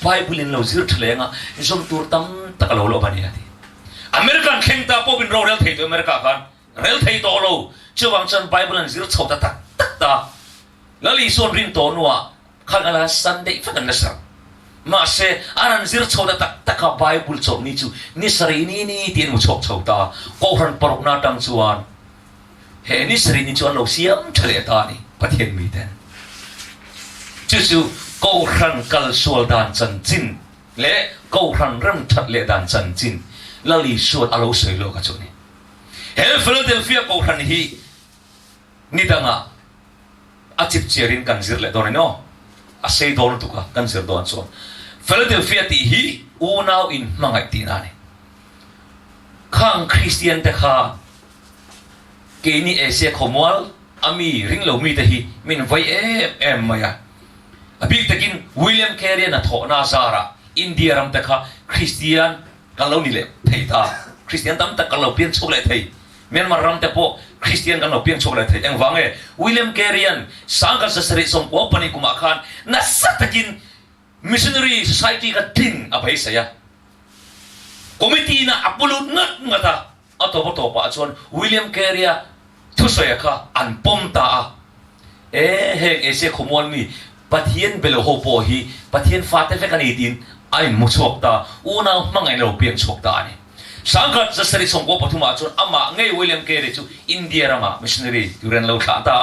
ไบเบิลเราซิร์ทเลงอ่ะสมตัวตั้มตะกะโลโลบันนี่ที่อเมริกันแข่งตาพอเป็นเราเรลไทยตัวอเมริกากันเรลไทยตัวเราเชื่อว่าฉันไบเบิลซิร์ทชอบตักตาแล้วลีส่วนรินตัวนัวขันอะไรซันเดย์ฟังกันนะสักมาเสอันนั้นซิร์ทชอบตักไบเบิลชอบนี่จูนี่สรีนี่ที่มุชอบตาKohhranปรกนาตังจวนเห็นนี่สรีนี่ชวนเราเสียมทะเลตานี่ประเทศมีแต่จู่ๆKohhranกัลสวดดานจันจินและ Kohhranเริ่มทัดเลดานจันจินแล้วลีสวดอารมณ์สวยโลกจุนี่เห็นฟิลาเดลเฟียKohhranฮีนี่ดังอ่ะอาจิบเจริญกันซิร์เลตอนนี้เนาะอาศัยโดนตุกะกันซิร์ดอนส่วนฟิลาเดลเฟียที่ฮีอูนาวอินมังไอตีนานี่ข้างคริสเตียนแต่ข้าเกนี่เอเชียขมวลอามีริงเหลามีแต่ฮีมินไว้มายาบิ๊กตะกินวิลเลียมแครีน่ะทอนาซาระอินเดียรำแต่ข้าคริสเตียนกันเหลานี่แหละไทยตาคริสเตียนตั้มแต่กันเหลาเปลี่ยนโชคเลยไทยเมียนมารำแต่พวกคริสเตียนกันเหลาเปลี่ยนโชคเลยไทยยังฟังวิลเลียมแครีนสังกัดสริสมปปนิกุมาคานนัสตะกินมิชชันนารีโซไซตี้กันทิ้งอภัยเสียคอมมิตี้น่ะอัปลุนัดมาตาอัตโตปโตปะชวนวิลเลียมแครีทุสอยค่ะอันปมตาเฮงเอเชียขมวลมีประเทศเบลโฮโปฮีประเทศฟาเตเฟกันอีดิน ไอ้มุชกตาอูน่ามังไงเราเปลี่ยนชกตาเนี่ยสังกัดจะสริสงกปฐุมาชนอามาไงวิลเลียมเกเรจูอินเดียรามามิชชันนารีอยู่เรียนเราขาตา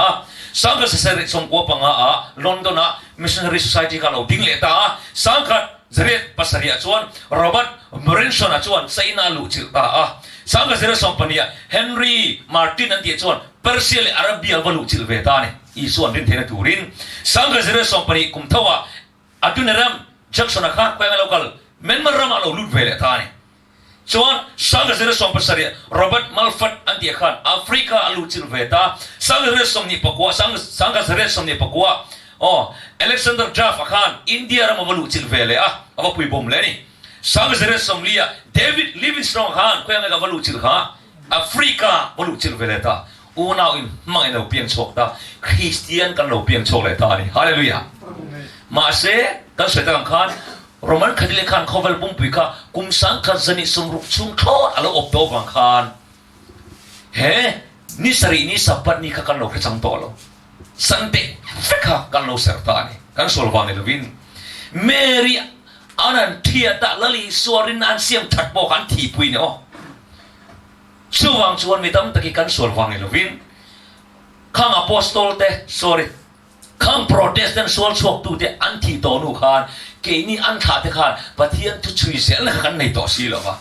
สังกัดจะสริสงกปังอาลอนดอนมิชชันนารีโซซายตี้กันเราดิ้งเลตาสังกัดจะเรียนภาษาเรียชวนโรเบิร์ตมอรินสันชวนไซนาลูจิตาสังกัดจะเรียนสองปัญญาเฮนรี่มาร์ตินอันเดียชวนเปอร์เซียอาราเบียวัลูจิลเวตาเนี่ยอีส่วนรินเทนตูรินสังกัดจะเรียนสองปัญญาคุมทว่าอัตุนเรมจักสนาข้าไปงั้นเราคัลเมนมารามาเราลุดเวเลตาเนี่ยชวนสังกัดจะเรียนสองภาษาเรียโรเบิร์ตมัลฟัดอันเดียขันแอฟริกาลูจิลเวตาสังกัดจะเรียนสองนี่ปะกัวสังกัดจะเรียนสองนี่ปะกัวอ๋ออเล็กซานเดอร์จาฟขันอินเดียรามาวัลูจิลเวเลเอาว่าปุยบอมเลยนี่สังกัดจะเรียนสองเลียเดวิดลิวินสตรองขันคุยงั้นกับวัลูจิลข้าแอฟริกาวัลูจิลเวเลตาอูน่าอินมังเราเปลี่ยนโชคตาคริสเตียนกันเราเปลี่ยนโชคเลยตานี่ฮาเลลูยามาเสกันเสร็จแล้วขันโรมันคดีเลขันเขาเวลปุ่มปุยค่ะกุมสังกัดจะนิสมรุกชุ่มคลอดอะไรอบโตบังขันเฮ้นิสรีนิสับปัดนี่ค่ะกันเราแค่จังโตเราสันเดฟิกค่ะกันเราเสร็จตานี่กันโซลวานิลวินเมรีอันนั้นเทียตะลลีสวรินอันเสียมถัดบอกกันทีปุยเนาะช่วงชวนมีตั้มตะกี้กันโซลวานิลวินข้างอพอสโตลเต sorryข้างโปรเตสแตนต์ส่วนชกตูเตอันที่โตนูขานเกนี่อันขาเตขานปะเทียนทุชุยเสียแล้วกันในต่อสีหรอวะ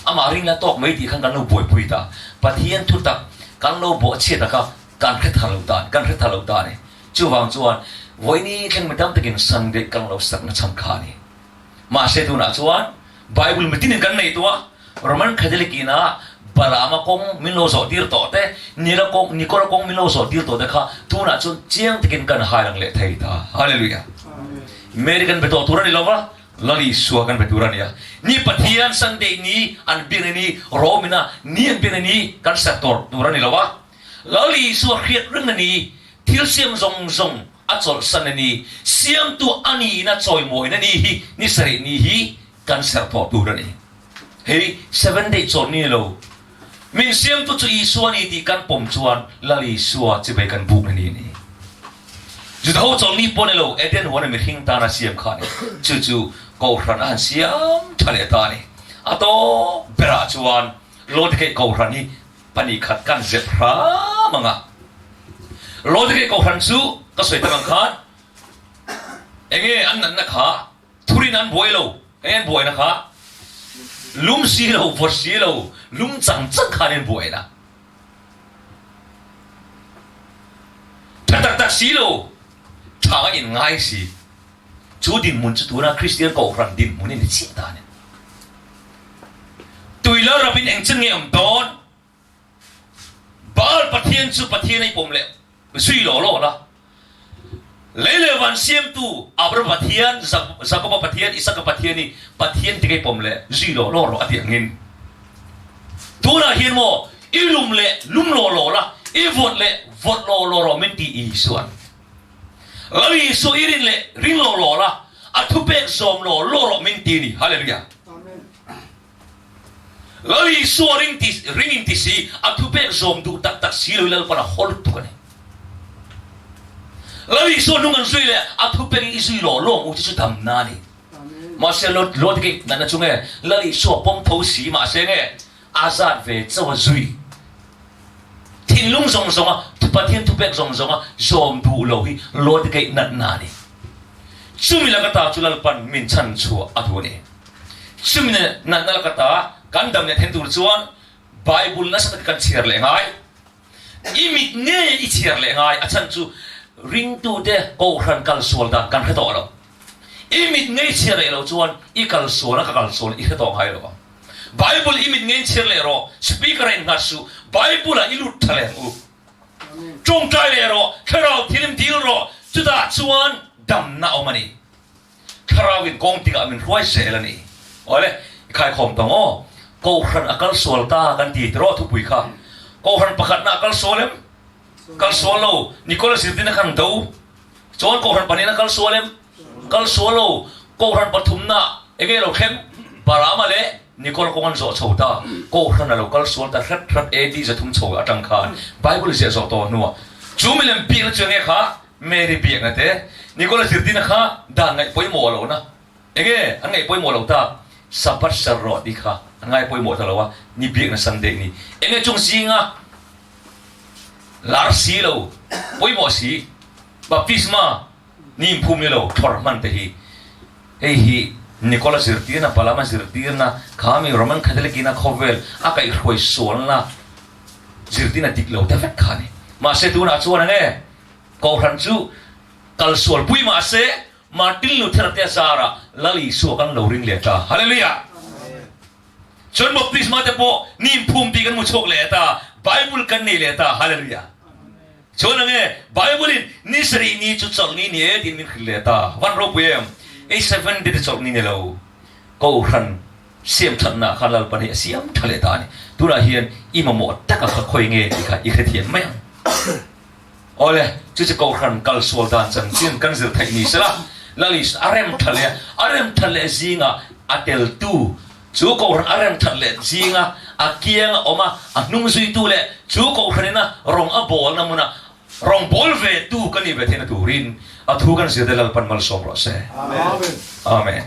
อามาริงละตอกไม่ดีขันกันเราบ่อยปุยตาปะเทียนทุตักกันเราบ่เชี่ยตะค่ะการเฮ็ดทะลุตาการเฮ็ดทะลุตาเนี่ยช่วงชวนวันนี้แค่ไม่ตั้มตะกี้สังเกตกันเราสักนัดสำคัญนี่มาเสดูนะชวนไบเบิลไม่ติดกันในตัวโรมันคดีเลกินะบารามาคงมิโลโซดีร์โตเตนิลคงนิโคลคงมิโลโซดีร์โตเตค่ะทุนอาจุนเจียงติกินกันหายลังเละไทยตาฮาเลลูยาเมริกันเป็นตัวตุรันนี่หรอวะลลีสัวกันเป็นตุรันนี่นี่ปะเทียนสังเดนี่อันบินนี่โรมินะนี่อันบินนี่กันเซตตัวตุรันนี่หรอวะลลีสัวเครียดเรื่องนี้ทิลเซียมซงอัจฉริสันนี่เสียมตัวอันนี้น่าจอยมวยนั่นนี่สรินี่กันเซตตัวตุรันนี่เฮ้ย7 days จนนี่เรามินเสียงตุจุอีส่วนนี้ที่กันปมชวนลลีส่วนจะไปกันบุกนี่จุดเขาจงนี้ปนเราเอเดนวันนี้หิงตานาเสียมขานี่จู่ๆก็รันอันเสียมทะเลตานี่อ่ะโตเบราชวนโลดเกก็รันนี่ปนิขัดกันเจ็บร้ามังอ่ะโลดเกก็รันสู้ก็สวยตั้งขัดเองอันนั้นนะคะทุรินันบวยเราเองบวยนะคะลุมสีเราฟอสีเราลุมจังขันเองบวยนะตักสีเราทางอินง่ายสิจูดินมุนจุดตัวนะคริสเตียนก็รันดินมุนนี่เสียดายเนี่ยตุยแล้วเราเป็นเองจึงเงี้ยมตอนบาลปะเทียนจูปะเทียนในผมเลยสุยหล่อละเลยวันเสียมตูอับรปะเทียนสักปะเทียนอิสักปะเทียนนี่ปะเทียนที่ไอ้ผมเลยสุยหล่อละอันเดียงินตัวน่ะเห็นมั้ยอีลุมเลยลุมหล่อละอีวอดเลยวอดหล่อมันตีอีส่วนแล้วอีส่วนอีรินเลยรินหล่อละอัทุเปกซอมหล่อมันตีนี่ฮาเลลูยาแล้วอีส่วนรินที่สีอัทุเปกซอมดูตักสีเลยแล้วปะฮอลตุกันแล้วอีส่วนนุ่งกันสุยเลยอัทุเปกอีสุยหล่อมุจิสุดทำนานี่มาเสลดเก่งนั่นนะจุงเอ๋แล้วอีส่วนปมทสีมาเสงเอ๋อาซาดเวทจะว่าสุยทิ้งลุงส่งอ่ะทุบปะเทียนทุบเบกส่งอ่ะจอมดูโลหิโลดเก่งนั่นนานี่ชุมิละกตาจุลปันมินชันชัวอัดวันนี้ชุมิเนี่ยนั่นละกตากันดำเนี่ยเห็นตัวชวนไบเบิลน่ะสักกันเชียร์เลยไงอีมิดเนี่ยอีเชียร์เลยไงอาจารย์จูริงตัวเด็กก็รันกัลสวลดังกันแค่ตัวเราอีมิดเนี่ยเชียร์เลยเราชวนอีกัลสวลนะกัลสวลอีแค่ตัวให้เราไบเบิลอีมิดเงี้ยเชื่อเลยรอสปีกเรนงัดสูไบเบิลอะอิลุทะเลอูจงใจเลยรอแค่เราทีมทีรอจุดาชวนดำน้าอมันนี่แค่เราวินกองติกามินรวยเสียแล้วนี่โอ้ยใครข่มตังโอ้กูขันอากาศสวลตากันตีรอทุกปุยข้ากูขันประคัดนักอากาศสวลกัลสวลโลนิโคลัสสิตินักขันดูจวนกูขันปนินักอากาศสวลกัลสวลโลกูขันปฐุมนาเองเราเข้มปารามาเลนิโคลคงอันโซ่โซ่ตาโก้ขันเรากัลสวลแต่รัดเอดีจะทุ่มโซ่อังคารไบเบิลเสียโซ่ตัวนัวจูมิเลมปีกเจงเงค่ะเมริปีกนั่นเต้นิโคลัสสิตินักค่ะด่านไงไปหมอเรานะ ege angai poi mo lauta sabat sarro dikha angai poi mo thalawa ni biak na sunday ni enge chung singa lar si lo poi mo si baptisma ni phum ni lo thor man te hi hi Nicola Zirtina Palama Zirtina kami Roman Catholicina khovel akai khoi solna Zirtina tiklo ta vet khani ma se tu na chuan nge Kohhran chu kal sol pui ma se martin luther te sara lali so kan lo ring le ta hallelujah chon baptisma te po nim phum ti kan mu chok le ta bible kan ni le ta hallelujah chon nge bible in ni sri ni chu chol ni ne din min khile ta wan ro puem ei 7 dit chok ni ne lo Kohhran siam than na khalal pani siam thale ta ni tura hian imamo taka khoi nge ti kha i kha thian mai ole chu Kohhran kal sol dan chan chin kan zir thai ni sala lalis arem thale zinga atel tu chu Kohhran arem thale zinga akiang oma anung sui tu le chu Kohhran na rong a bol na muna rong bol ve tu kan ni ve thena turin athu kan zir dalal pan mal som ro se amen amen